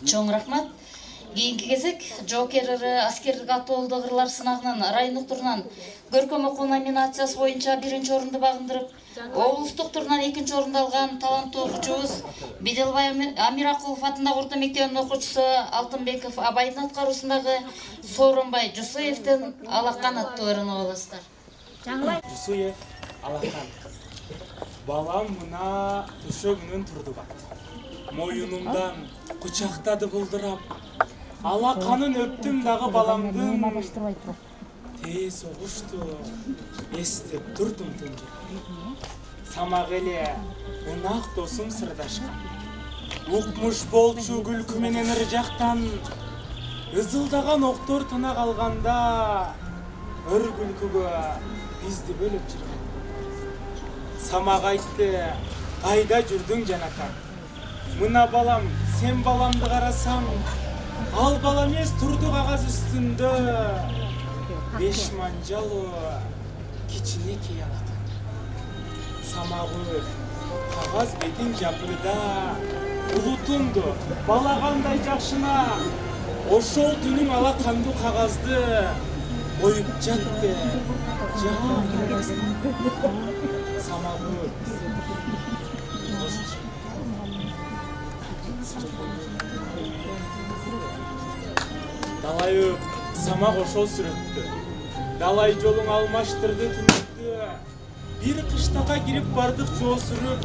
Speaker 10: Чоң рахмат. Кийинки кезек жоокер аскерлик атоолдо кырлар сынагынан райондук турунан көркөм окуу номинациясы боюнча 1-орунду багындырып, облустук турунан 2-орунду алган таланттуу окуучубуз Беделбай Амиракулов атындагы орто мектебинин окуучусу Алтынбеков Абайдын аткаруусундагы Сооронбай Жусуевдин Алакан аттуу өрүнү аласыздар.
Speaker 18: Жусуев Алакан. Балам мына төшөгүнөн турду бат. Моюнумдан кучактады булдырап, алаканын өптүм дагы баламдын. Тез огушту, эстеп турдум түндө. Самак эле ынак досум сырдашкан. Укмуш болчу күлкү менен ыр жактан ызылдаган октор тына калганда ыр күлкүгө бизди бөлөп жүргөн. Самак айтты, кайда жүрдүң жанакан? Мына балам, сен баламды карасаң, ал балам эмес турду кагаз үстүндө. 5 манжалуу кичинекей алакан. Самагы кагаз бетин жапырда, улутунду балагандай жакшына, ошол түнүң алаканду кагазды коюп жатты. Самагы далайып самак ошол сүрөттү. Далай жолуң алмаштырды түнүктү. Бир кыштакка кирип бардык жол сүрүп,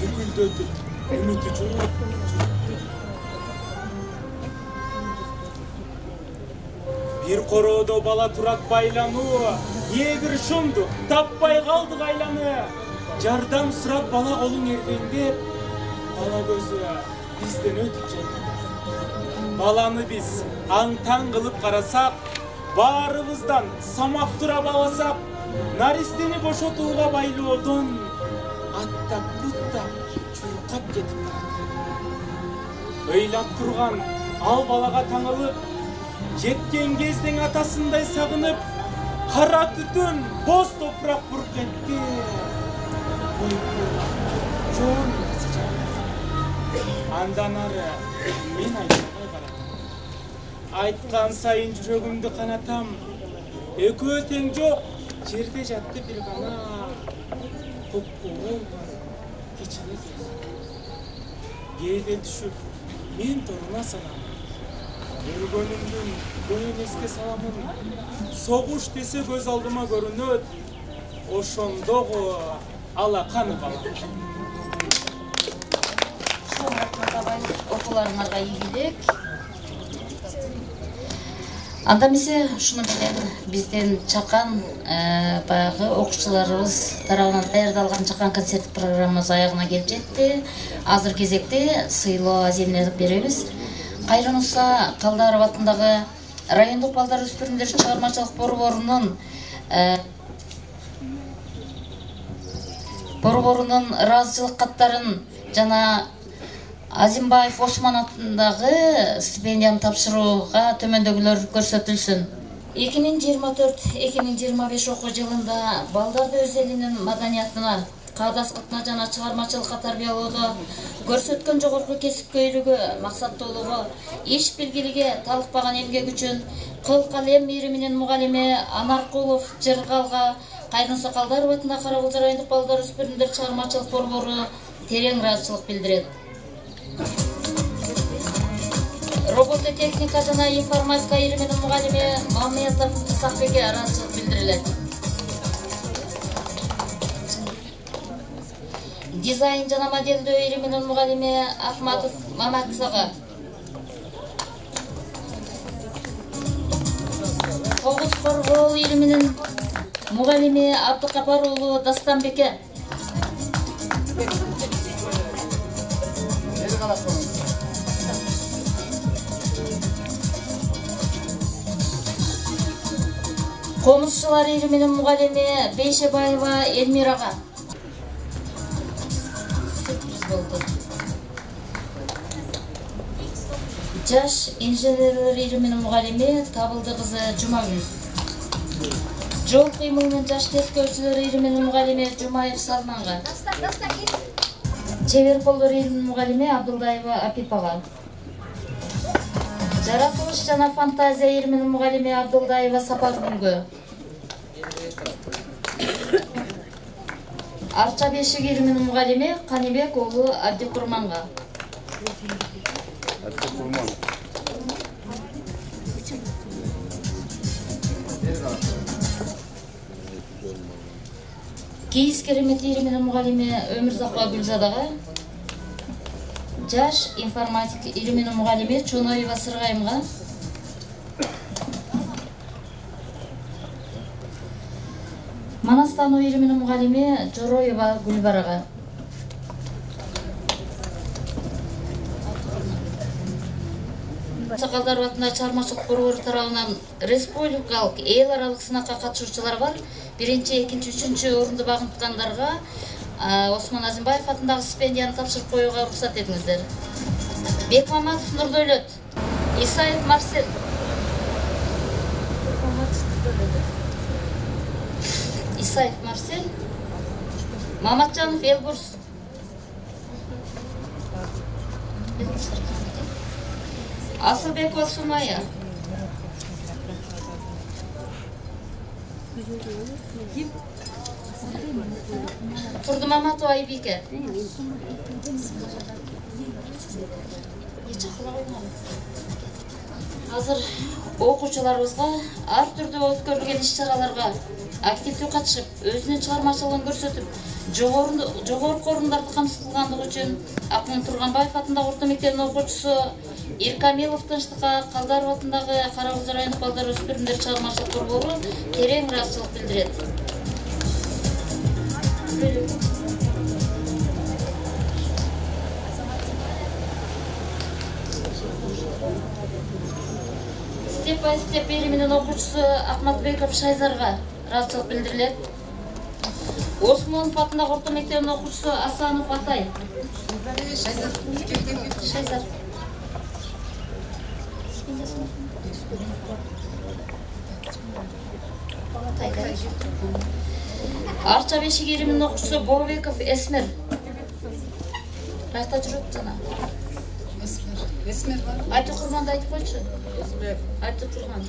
Speaker 18: үкүлдөтүп, үмүтү жок. Бир короодо бала турат байлануу, ээ бир шумду таппай калдык айланы. Жардам сурап бала колуң эргеңдеп, бала көзү бизден өтүп жатты. Баланы биз аң-таң кылып карасак, баарыбыздан самак турап аласак, наристени бошотууга байлоодон аттап-буттап чуркап кетип барат. Ыйлап турган ал балага таңылып, жеткен кезден атасындай сагынып, кара түтүн боз топурак буруп кетти. Андан ары мен айтпай барам. Айткан сайын жүрөгүмдү канатам. Экөө тең жок, жерде жатты бир гана куп-куруң кичине көз. Кээде түшүп, мен торуна санам. Өлгөнүмдүн көйүн эске саламын. Согуш десе көз алдыма көрүнөт. Ошондогу алаканы бала.
Speaker 10: Окууларыңарга ийгилик. Анда эмесе ушуну менен бизден чакан баягы окуучуларыбыз тарабынан даярдалган чакан концерт программасы аягына келип жетти. Азыр кезекте сыйлоо аземине беребиз. Кайрынуса Калдаров атындагы райондук балдар өспүрүмдөр чыгармачылык борборунун ыраазычылык каттарын жана Азимбаев Осман атындагы стипендияны тапшырууга төмөндөгүлөр көрсөтүлсүн. 2024-2025 окуу жылында балдарды өз элинин маданиятына, кадаскытына жана чыгармачылыкка тарбиялоодо көрсөткөн жогорку кесипкөйлүгү, максаттуулугу, иш билгилиги, талыкпаган эмгек үчүн Кыл Калем ийриминин мугалими Анаркулов Жыргалга Кайрынуса Калдаров атындагы Карабулча райондук балдар өспүрүмдөр чыгармачылык борбору терең ыраазычылык билдирет. Робототехника жана информатика ийриминин мугалими Мамедов Исакбекке ыраазычылык билдирилет. Дизайн жана моделдөө ийриминин мугалими Ахматов Маматсага. Когуз коргоо ийриминин мугалими Абдыкапар уулу Дастанбекке. Комузчулар ийриминин мугалими Бейшебаева Элмирага. Жаш инженерлер ийриминин мугалими Табылды кызы Жумагүл. Жол кыймылынын жаш тескөөчүлөр ийриминин мугалими Жумаев Салманга. Чебер колдор ийриминин мугалими Абдулдаева Апипага. Жаратылыш жана фантазия ийриминин мугалими Абдулдаева Сапаргүлгө. Арча бешик ийриминин мугалими Канибек уулу Абдикурманга. Кийиз керемет ийриминин мугалими Өмүрзакова Гүлзадага. Жаш информатик ийриминин мугалими Чоноева Сыргайымга. Манастануу ийриминин мугалими Жороева Гүлбарага. Калдаров атындагы чыгармачылык борбору тарабынан республикалык эл аралык сынакка катышуучулар бар. 1-2, 3 орунду багынткандарга Осман Азимбаев атындагы стипендияны тапшырып коюуга уруксат этиңиздер. Бекмаматов Нурдөлөт, Исаев Марсель. Исаев Марсель, Маматжанов Элбурс. Асылбекова Сумая. Турдумаматова Айбике. Азыр окуучуларыбызга ар түрдүү өткөрүлгөн иш-чараларга активдүү катышып, өзүнүн чыгармачылыгын көрсөтүп, жогорку орундарды камсыз кылгандыгы үчүн Акмон Турганбаев атындагы орто мектебинин окуучусу Иркамилов Тынчтыкка, Калдаров атындагы Карабулжа райондук балдар өспүрүмдөр чыгармачылык борбору терең ыраазычылык билдирет. Степ Эриминин окуучусу Акматбеков Шайзарга ыраазычылык билдирилет. Осмонов атындагы орто мектебинин окуучусу Асанов Атай. Шайзар. Арча Бешик Эриминин окуучусу Бообеков Эсмер. Кайта жүрөт жана. Эсмер бар. Айтып Курманды айтып койчу. Эсмер. Айтып Курман.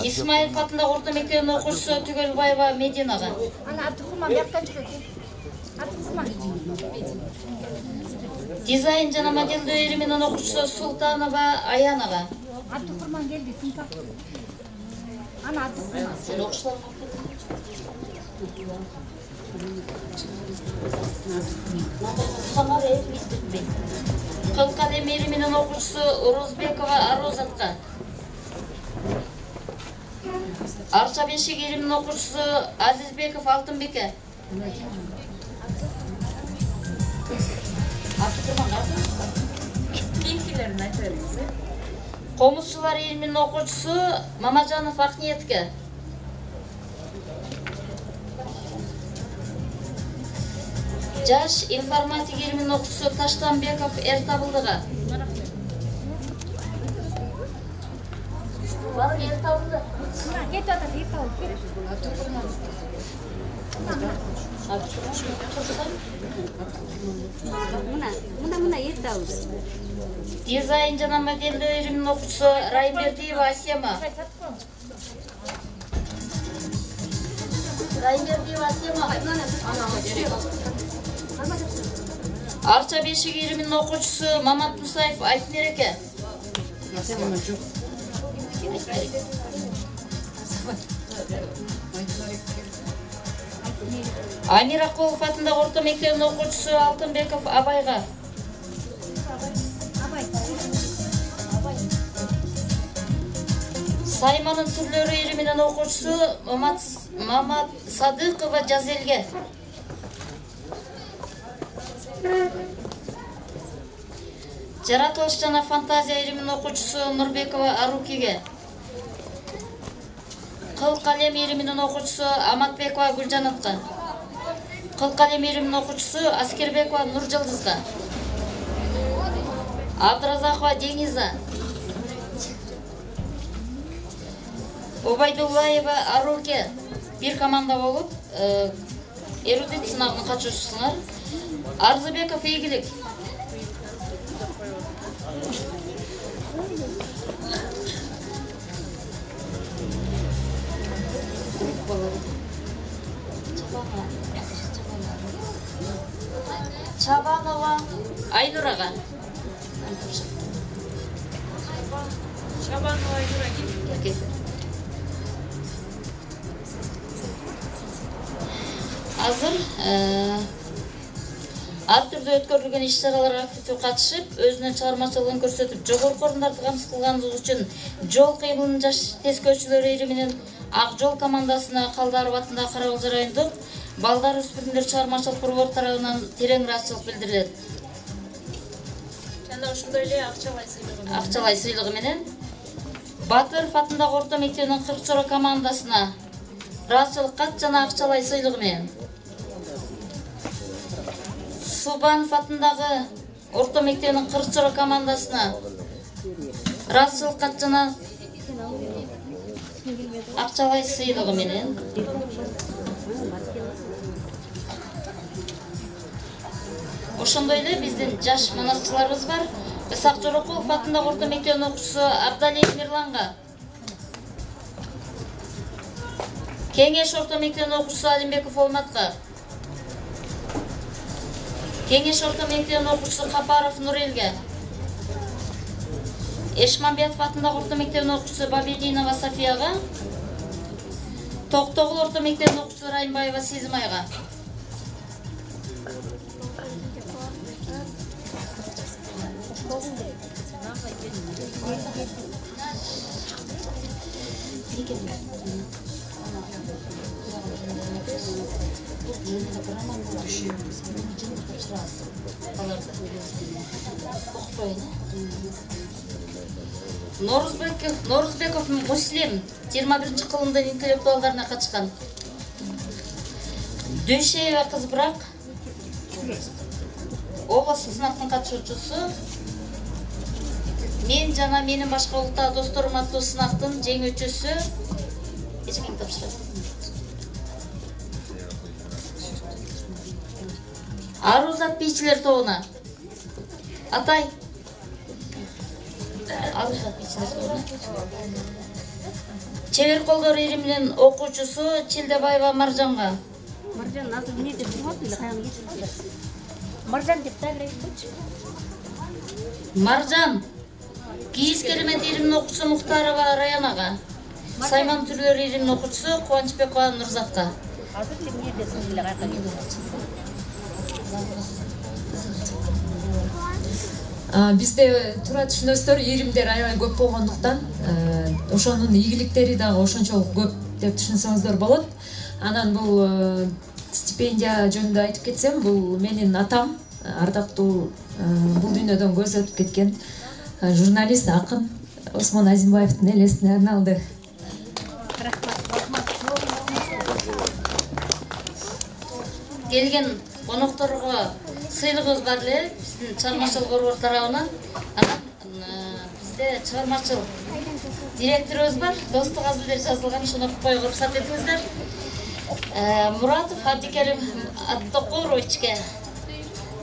Speaker 10: Исмаилов атындагы орто мектебинин окуучусу Түгөлбаева Мединага.
Speaker 9: Ана Абдыкурман бияктан жүрөт. Абдыкурман.
Speaker 10: Дизайн жана моделдөө Эриминин окуучусу Султанова Аянага.
Speaker 9: Абдыкурман келди, тинтап. Ана Абдыкурман.
Speaker 10: Сен окуучулар Кылкалем Эриминин окуучусу Орозбекова Арозатка. Арча Бешик Эриминин окуучусу Азизбеков Алтынбеке.
Speaker 9: Кийинкилерин айтып бериңиз.
Speaker 10: Комузчулар Эриминин окуучусу Мамажанов Акниетке. Жаш информатик Эриминин окуучусу Таштанбеков Эртабылдыга. Бар Эртабылды.
Speaker 9: Кетип атат, Эртабылды. Мына Эртабылды.
Speaker 10: Дизайн жана моделдөө Эриминин окуучусу Райымбердиева Асема. Райымбердиева Асема. Арча Бешик Эриминин окуучусу Мамат Мусаев Айтмереке. Амир Акулов атындагы орто мектебинин окуучусу Алтынбеков Абайга. Сайманын түрлөрү Эриминин окуучусу Мамат Садыкова Жазелге. Жаратылыш жана фантазия Эриминин окуучусу Нурбекова Арукиге. Кыл калем Эриминин окуучусу Аматбекова Гүлжанатка. Кыл калем Эриминин окуучусу Аскербекова Нуржылдызга. Абдыразакова Деңиза. Обайдуллаева Аруке. Бир команда болуп, эрудит сынагына катышушсуңар. Арзыбеков Ийгилик. Чабанова Айнурага.
Speaker 7: Чабанова Айнура ким?
Speaker 10: Азыр ар түрдүү өткөрүлгөн иш-чараларга активдүү катышып, өзүнүн чыгармачылыгын көрсөтүп, жогорку орундарды камсыз кылгандыгы үчүн жол кыймылынын жаш тескөөчүлөрү Эриминин Ак жол командасына Калдаров атындагы Карабулжа райондук балдар өспүрүмдөр чыгармачылык борбору тарабынан терең ыраазычылык билдирилет.
Speaker 7: Жана ошондой эле
Speaker 10: акчалай сыйлыгы менен Батыров атындагы орто мектебинин Кыркчоро командасына ыраазычылык кат жана акчалай сыйлыгы менен Субанов атындагы орто мектебинин Кыркчоро командасына ыраазычылык кат жана акчалай сыйлыгы менен ошондой эле биздин жаш манасчыларыбыз бар. Исак Жорокулов атындагы орто мектебинин окуучусу Абдалиев Мирланга, Кеңеш орто мектебинин окуучусу Алимбеков Олматка, Кеңеш орто мектебинин окуучусу Капаров Нурелге, Эшмамбетов атындагы орто мектебинин окуучусу Бабединова Софияга, Токтогул орто мектебинин окуучусу Райымбаева Сезимайга, Норузбеков Муслим 21 кылымдын интеллектуалдарына катышкан. Дүйшеева Кызбырак областык сынактын катышуучусу. Мен жана менин башка улуттагы досторум аттуу сынактын жеңүүчүсү. Эчким тапшырат. Арузат бийчилер тобуна Атай Арузат бийчилер тобуна Чебер колдор ириминин окуучусу Чилдебаева Маржанга.
Speaker 7: Маржан азыр эмнеде турат эле каяга кетип. Маржан деп дагы айтпачы.
Speaker 10: Маржан Кийиз Керемет ириминин окуучусу Мухтарова Раянага. Сайман түрлөр ириминин окуучусу Кубанычбекова Нурзатка.
Speaker 7: Азыр эмнедесиң эле каяга кетип.
Speaker 11: Бизде туура түшүнөсүздөр, иримдер аябай көп болгондуктан ошонун ийгиликтери дагы ошончолук көп деп түшүнсөңүздөр болот. Анан бул стипендия жөнүндө айтып кетсем, бул менин атам, ардактуу бул дүйнөдөн көз өтүп кеткен журналист, акын Осмон Азимбаевдин элесине арналды.
Speaker 10: Келген конокторго сыйлыгыбыз бар эле биздин чыгармачылык борбор тарабынан. Анан бизде чыгармачыл директорубуз бар, достук азылдер жазылган, ошону окуп коюуга уруксат этиңиздер. Муратов Абдикерим Аттокоровичке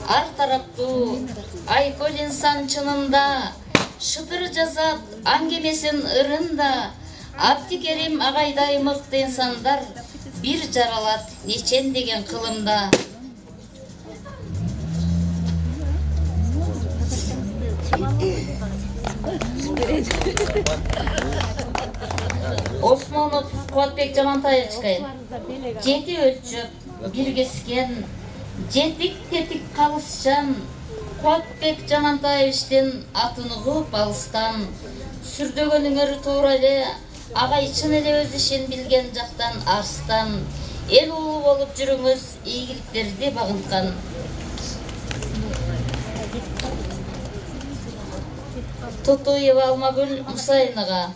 Speaker 10: ар тараптуу айкөл инсан чынында шыдыр жазат аңгемесин ырында. Абдикерим агайдай мыкты инсандар бир жаралат нечен деген кылымда. Осмонов Куатбек Жамантаевичке жети өлчөп биргескен жетик тетик калысчан Куатбек Жамантаевичтин атын угуп алыстан сүрдөгөнүңөр туура эле агай чын эле өз ишин билген жактан арстан эл улуу болуп жүрүңүз ийгиликтерди багынткан. Тутуева Алмагүл Мусайнага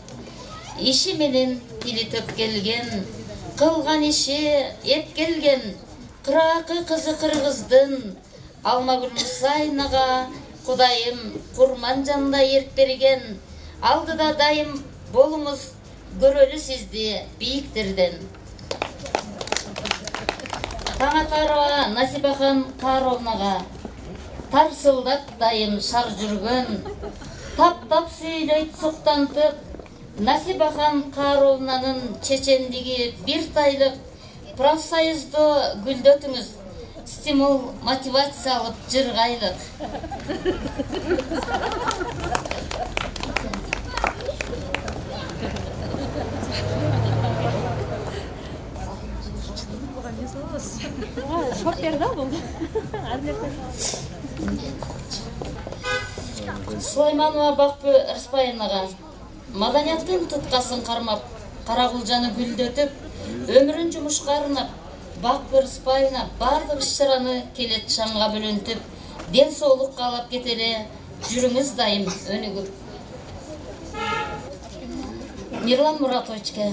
Speaker 10: иши менен тили төп келген, кылган иши эп келген, кыракы кызы кыргыздын Алмагүл Мусайнага Кудайым курман жанында эрк берген. Алдыда дайым болуңуз, көрөлү сизди бийиктерден. Таңатарова Насибахан Каровнага тарсылдап дайым шар жүргөн, таптап сүйлөйт суктантып Насибахан Каровнанын чечендиги бир тайлык профсоюзду гүлдөтүңүз, стимул мотивация алып жыргайлык. Сулайманова Бакпы Рыспайынага маданияттын туткасын кармап, Карагулжаны гүлдөтүп, өмүрүн жумушка арнап, Бакпы Рыспайына бардык иш-чараны келет шаңга бөлөнтүп, ден соолукка алып кетеле, жүрүңүз дайым өнүгүп. Мирлан Муратовичке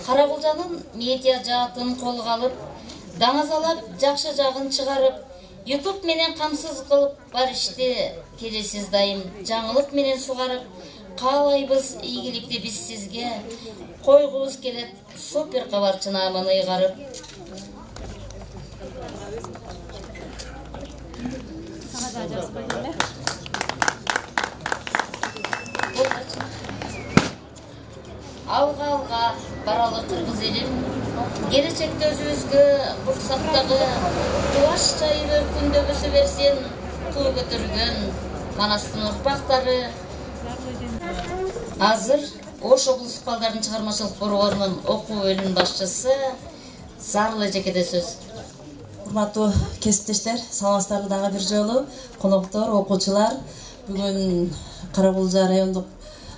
Speaker 10: Карагулжанын медиа жаатын колго алып, даңазалап, жакшы жагын чыгарып, YouTube менен камсыз кылып бар ишти келесиз дайым. Жаңылык менен сугарып, каалайбыз ийгиликти биз сизге. Койгубуз келет супер кабарчын аман ыйгарып. Алга баралы кыргыз элим, келечекте өзүбүзгө бурсактагы кубаш чайып өркүндө өсө берсин, туу көтөргөн Манастын урпактары. Азыр Ош облустук балдардын чыгармачылык борборунун окуу бөлүм башчысы Зарлы Эжекеде сөз.
Speaker 1: Урматтуу кесиптештер, саламатсыздарбы дагы бир жолу, коноктор, окуучулар. Бүгүн Кара Булжа райондук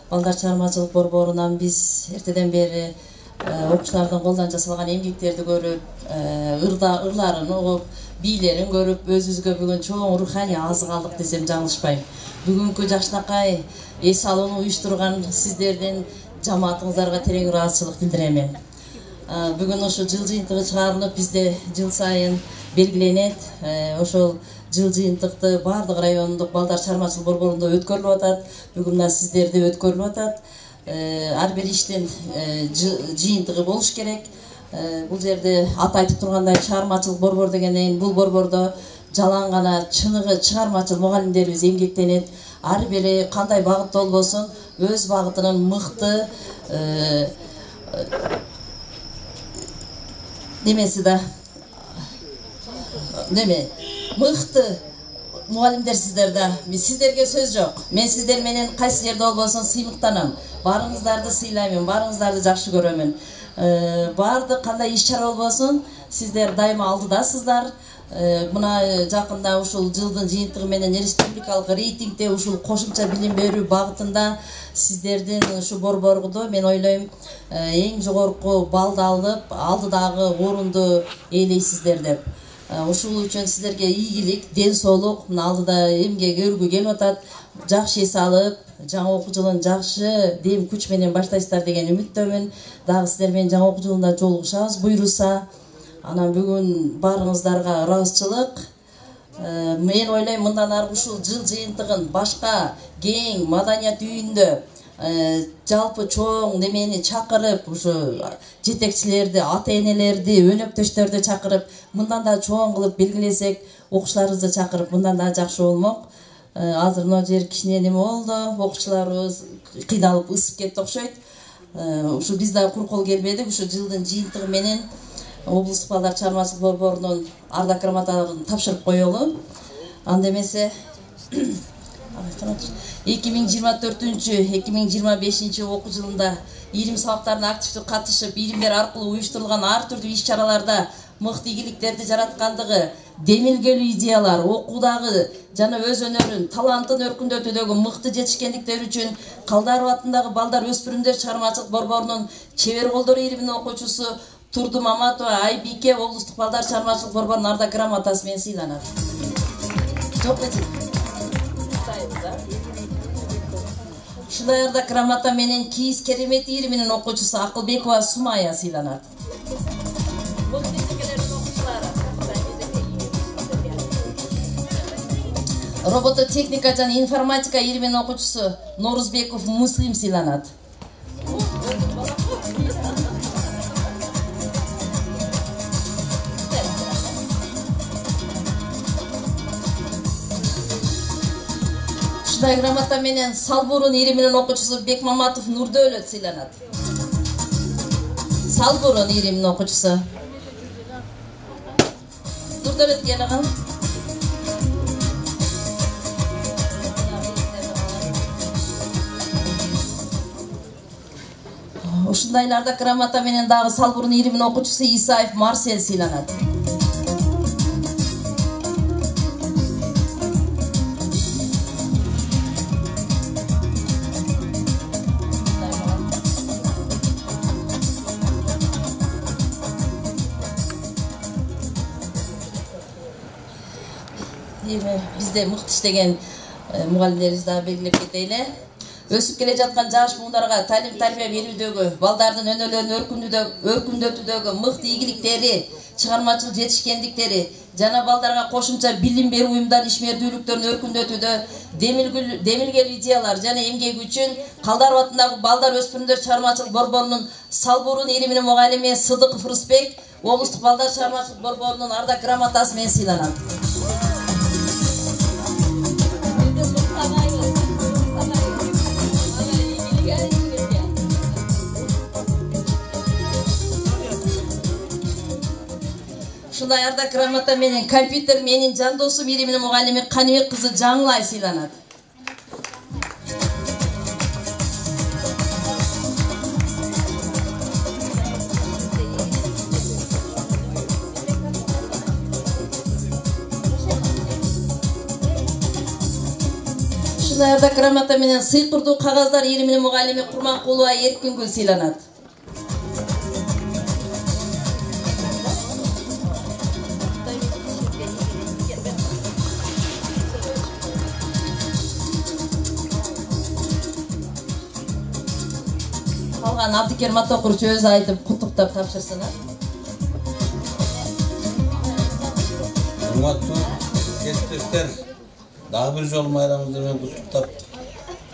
Speaker 1: балдар чыгармачылык борборунан биз эртеден бери окуучулардын колдон жасалган эмгектерди көрүп, ырларын угуп, бийлерин көрүп, өзүбүзгө бүгүн чоң руханий азык алдык десем жаңылышпайм. Бүгүнкү жашнакай эс алууну уюштурган сиздердин жамаатыңыздарга терең ыраазычылык билдиремен. Бүгүн ошо жыл жыйынтыгы чыгарылып, бизде жыл сайын белгиленет. Ошол жыл жыйынтыкты бардык райондук балдар чыгармачылык борборунда өткөрүлүп атат. Бүгүн мына сиздерде өткөрүлүп атат. Ар бир иштин жыйынтыгы болуш керек. Бул жерде аты айтып тургандай чыгармачылык борбор дегенден бул борбордо жалаң гана чыныгы чыгармачыл мугалимдерибиз эмгектенет. Ар бири кандай багытта болбосун, өз багытынын мыкты немеси да мыкты мугалимдер сиздер да. Сиздерге сөз жок. Мен сиздер менен кайсы жерде болбосун сыймыктанам. Барыңыздарды сыйлайм, барыңыздарды жакшы көрөмүн. Барды кандай иш-чара болбосун, сиздер дайыма алдыдасыздар. Мына жакында ушул жылдын жыйынтыгы менен республикалык рейтингде ушул кошумча билим берүү багытында сиздердин ушу борбордо мен ойлойм эң жогорку балды алып, алдыдагы орунду ээлейсиздер деп. Ушул үчүн сиздерге ийгилик, ден соолук, мына алдыда эмгек өргү келип атат. Жакшы эс алып, жаңы окуу жылын жакшы дем күч менен баштайсыздар деген үмүттөмүн. Дагы сиздер менен жаңы окуу жылында жолугушабыз буйруса. Анан бүгүн барыңыздарга ыраазычылык. Мен ойлойм мындан ары ушул жыл жыйынтыгын башка кең маданият үйүндө жалпы чоң немени чакырып, ушу жетекчилерди, ата-энелерди, өнөктөштөрдү чакырып, мындан да чоң кылып белгилесек, окуучуларыбызды чакырып, мындан да жакшы болмок. Азыр мына жер кичине неме болду, окуучуларыбыз кыйналып ысып кетти окшойт. Ушу биз дагы куркол келбедик, ушу жылдын жыйынтыгы менен облустук балдар чыгармачылык борборунун ардак грамоталарын тапшырып коелу. Анда эмесе 2024-2025 окуу жылында илим сабактарына активдүү катышып, илимдер аркылуу уюштурулган ар түрдүү иш-чараларда мыкты ийгиликтерди жараткандыгы, демилгелүү идеялар, окуудагы жана өз өнөрүн, талантын өркүндөтүүдөгү мыкты жетишкендиктери үчүн Калдаров атындагы балдар өспүрүмдөр чыгармачылык борборунун чебер колдору илиминин окуучусу Турду Маматова Айбике облустук балдар чыгармачылык борборунун ардак грамотасы менен сыйланат. Ушундай ардак грамота менен Кийиз Керемет илиминин окуучусу Акылбекова Сумая сыйланат. Робототехника жана информатика илиминин окуучусу Норузбеков Муслим сыйланат. Ушундай грамота менен Салбурун илиминин окуучусу Бекмаматов Нурдөөлөт сыйланат. Салбурун илиминин окуучусу Нурдөөлөт келган. Ушундайларда грамота менен дагы Салбурун илиминин окуучусу Исаев Марсель сыйланат. Бизде мыкты иштеген мугалимдерибиз дагы белгилеп кетели. Өсүп келе жаткан жаш буундарга талим тарбия берүүдөгү, балдардын өнөрлөрүн өркүндөтүүдөгү мыкты ийгиликтери, чыгармачыл жетишкендиктери жана балдарга кошумча билим берүү уюмдарын ишмердүүлүктөрүн өркүндөтүүдө демилгел идеялар жана эмгеги үчүн Калдаров атындагы балдар өспүрүмдөр чыгармачылык борборунун Салбурун ириминин мугалими Сыдыков Рысбек облустук балдар чыгармачылык борборунун ардак грамотасы менен сыйланат. Ушундай ардак грамота менен компьютер менин жан досум ириминин мугалими Каныбек кызы Жаңылай сыйланат. Ушундай ардак грамота менен сыйкырдуу кагаздар ириминин мугалими Курманкулова Эркингүл сыйланат. Калган Абдикерим Атокурович өзү айтып куттуктап тапшырсын.
Speaker 12: Урматтуу кесиптештер, дагы бир жолу майрамыңызды менен куттуктап,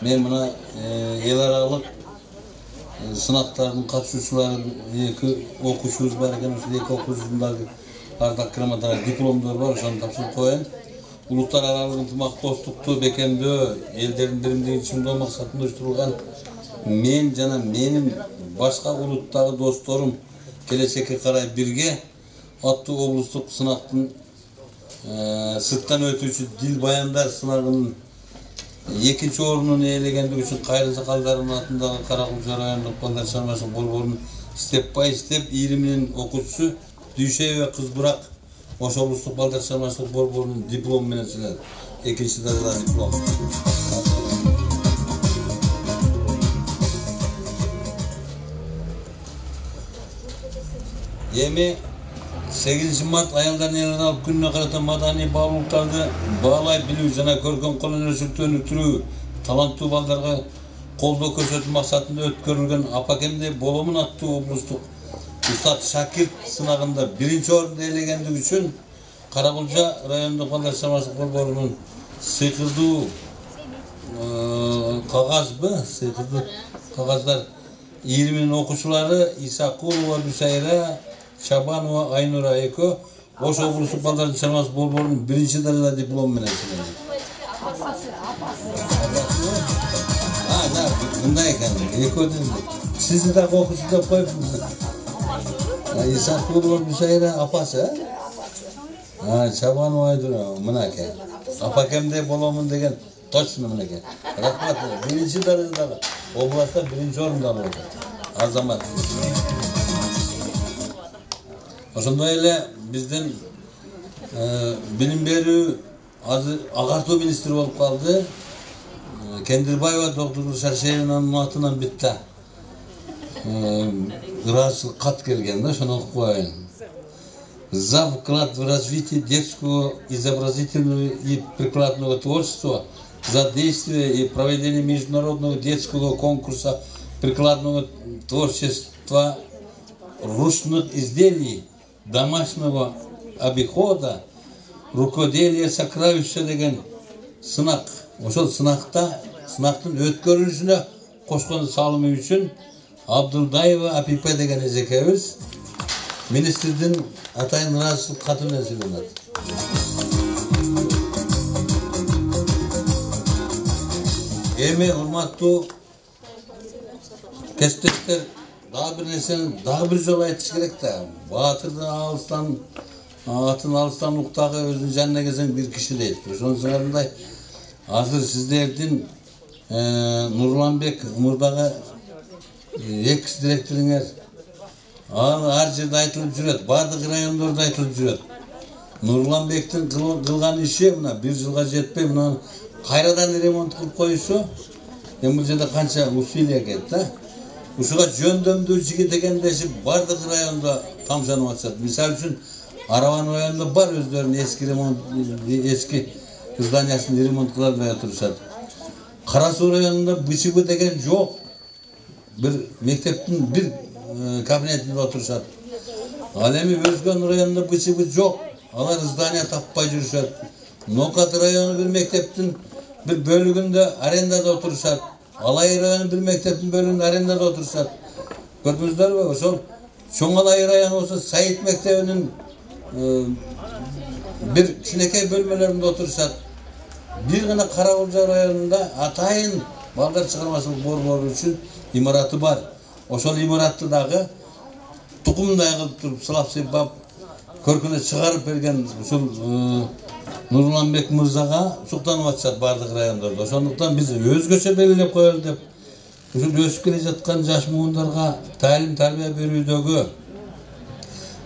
Speaker 12: мен мына эл аралык сынактардын катышуучулары эки окуучубуз бар экен, ошол эки окуучусундагы ардак грамоталар, дипломдор бар, ошону тапшырып коеюн. Улуттар аралык ынтымактуулукту бекемдөө, элдердин биримдигин чыңдоо максатында уюштурулган мен жана менин башка улуттагы досторум келечекке карай бирге аттуу облустук сынактын сырттан өтүүчү дил баяндар сынагынын экинчи орунун ээлегендиги үчүн Кайры Сакалдардын атындагы Каракулча райондук балдар чыгармачылык борборунун степ бай степ ириминин окуучусу Дүйшөбө Кызбырак ошол облустук балдар чыгармачылык борборунун диплому менен сыйланат. Экинчи даража диплом. Эми 8 март аялдардын эл аралык күнүнө карата маданий баалуулуктарды баалай билүү жана көркөм кол өнөрчүлүктү өнүктүрүү, таланттуу балдарга колдоо көрсөтүү максатында өткөрүлгөн Апакемде боломун аттуу облустук Устат Шакирт сынагында биринчи орунду ээлегендиги үчүн Каракулча райондук балдар чыгармачылык борборунун сыйкырдуу сыйкырдуу кагаздар ириминин окуучулары Исакулова Бүсайра, Чабанова Айнура Эко Ош облустук балдар чыгармачылык борборунун биринчи даража диплому менен сыйланат. Мындай экен, экөөдөн сизди дагы окуучу деп коюпсуз. Исакулова Бүсайра апасы, Чабанова Айнура мынакей. Апакемде боломун деген точно мынакей. Рахмат. Биринчи даражадагы областта биринчи орунду алып отыр. Азамат. Ошондой эле биздин билим берүү агартуу министри болуп калды. Кендирбаева доктор Шаршеевнин атынан битте ыраачылык кат келген да, ошону окуп коеюн. За вклад в развитие детского изобразительного и прикладного творчества, за действие и проведение международного детского конкурса прикладного творчества ручных изделий, домашнего обихода, рукоделия сокровища деген сынак. Ошол сынактын өткөрүлүшүнө кошкон салымы үчүн Абдулдаева Апипе деген эжекебиз министрдин атайын ыраачылык каты менен сыйланат. Эми урматтуу кесиптештер, дагы бир нерсени дагы бир жолу айтыш керек да. Баатырды атын алыстан уктагы өзүнүн жанына келсең бир киши дейт. Ошонун сыңарындай азыр сиздердин Нурланбек мурдагы экс-директоруңар ар жерде айтылып жүрөт, бардык райондордо айтылып жүрөт. Нурланбектин кылган иши мына 1 жылга жетпей мына кайрадан ремонт кылып коюшу, эми бул жерде канча усилия кетти да. Ушуга жөндөмдүү жигитегендешип бардык райондо тамшанып атышат. Мисалы үчүн Араван районунда бар өздөрүнүн эски зданиясын ремонт кыла албай отурушат. Кара Суу районунда БЧБ деген жок. Бир мектептин бир кабинетинде отурушат. Ал эми өзгөн районда бычыбы жок. Алар здание таппай жүрүшөт. Нокат району бир мектептин бир бөлүгүндө арендада отурушат. Алай району бир мектептин бөлүгүндө арендада отурушат. Көрдүңүздөрбү? Ошол Чоңалай району болсо Сайыт мектебинин бир кичинекей бөлмөлөрүндө отурушат. Бир гана Каракулжа районунда атайын балдар чыгармачылык борбору үчүн имараты бар. Ошол имаратты дагы тукумдай кылып туруп сылап сыйпап көркүнө чыгарып берген ушул Нурланбек мырзага суктанып атышат бардык райондордо. Ошондуктан биз өзгөчө белгилеп коелу деп ушул өсүп келе жаткан жаш муундарга таалим тарбия берүүдөгү,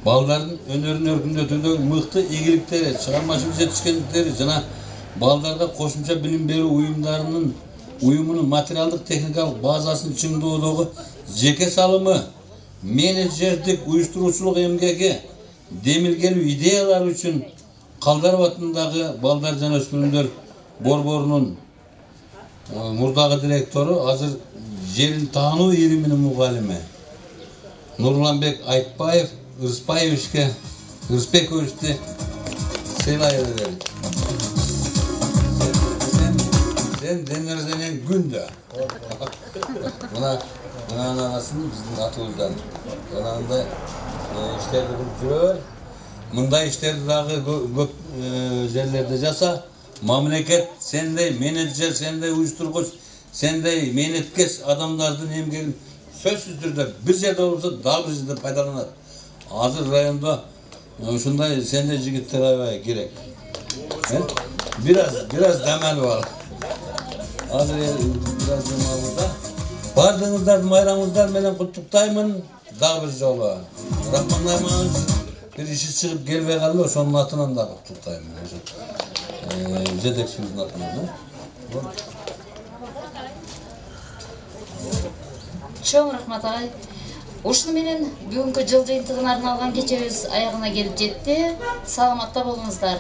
Speaker 12: балдардын өнөрүн өркүндөтүүдөгү мыкты ийгиликтери, чыгармачылык жетишкендиктери жана балдарга кошумча билим берүү уюмунун материалдык техникалык базасын чыңдоодогу жеке салымы, менеджердик уюштуруучулук эмгеги, демилгелүү идеялар үчүн Калдаров атындагы балдар жана өспүрүмдөр борборунун мурдагы директору, азыр жерин таануу илиминин мугалими Нурланбек Айтбаев Рысбековичти сыйлай берели. Сен денерденен күндө. Мына анасын биздин атыбыздан. Андай иштерди кылып жүрөбөр. Мындай иштерди дагы көп жерлерде жаса. Мамлекет сендей менеджер, сендей уюштургуч, сендей мээнеткеч адамдардын эмгегин сөзсүз түрдө бир жерде болсо дагы бир жерде пайдаланат. Азыр райондо ушундай сендей жигиттер аябай керек. Бираз дамал бар. Азыр бираз дамалда. Бардыгыңыздарды майрамыңыздар менен куттуктаймын. Дагы бир жолу. Рахманайымыз. Bir işi çıkıp gelmeye kaldı, ошонун атынан да куттуктайм. Жетекчибиздин атынан.
Speaker 10: Чоң рахмат агай. Ушуну менен бүгүнкү жыл жыйынтыгына арналган кечебиз аягына келип жетти. Саламатта болуңуздар.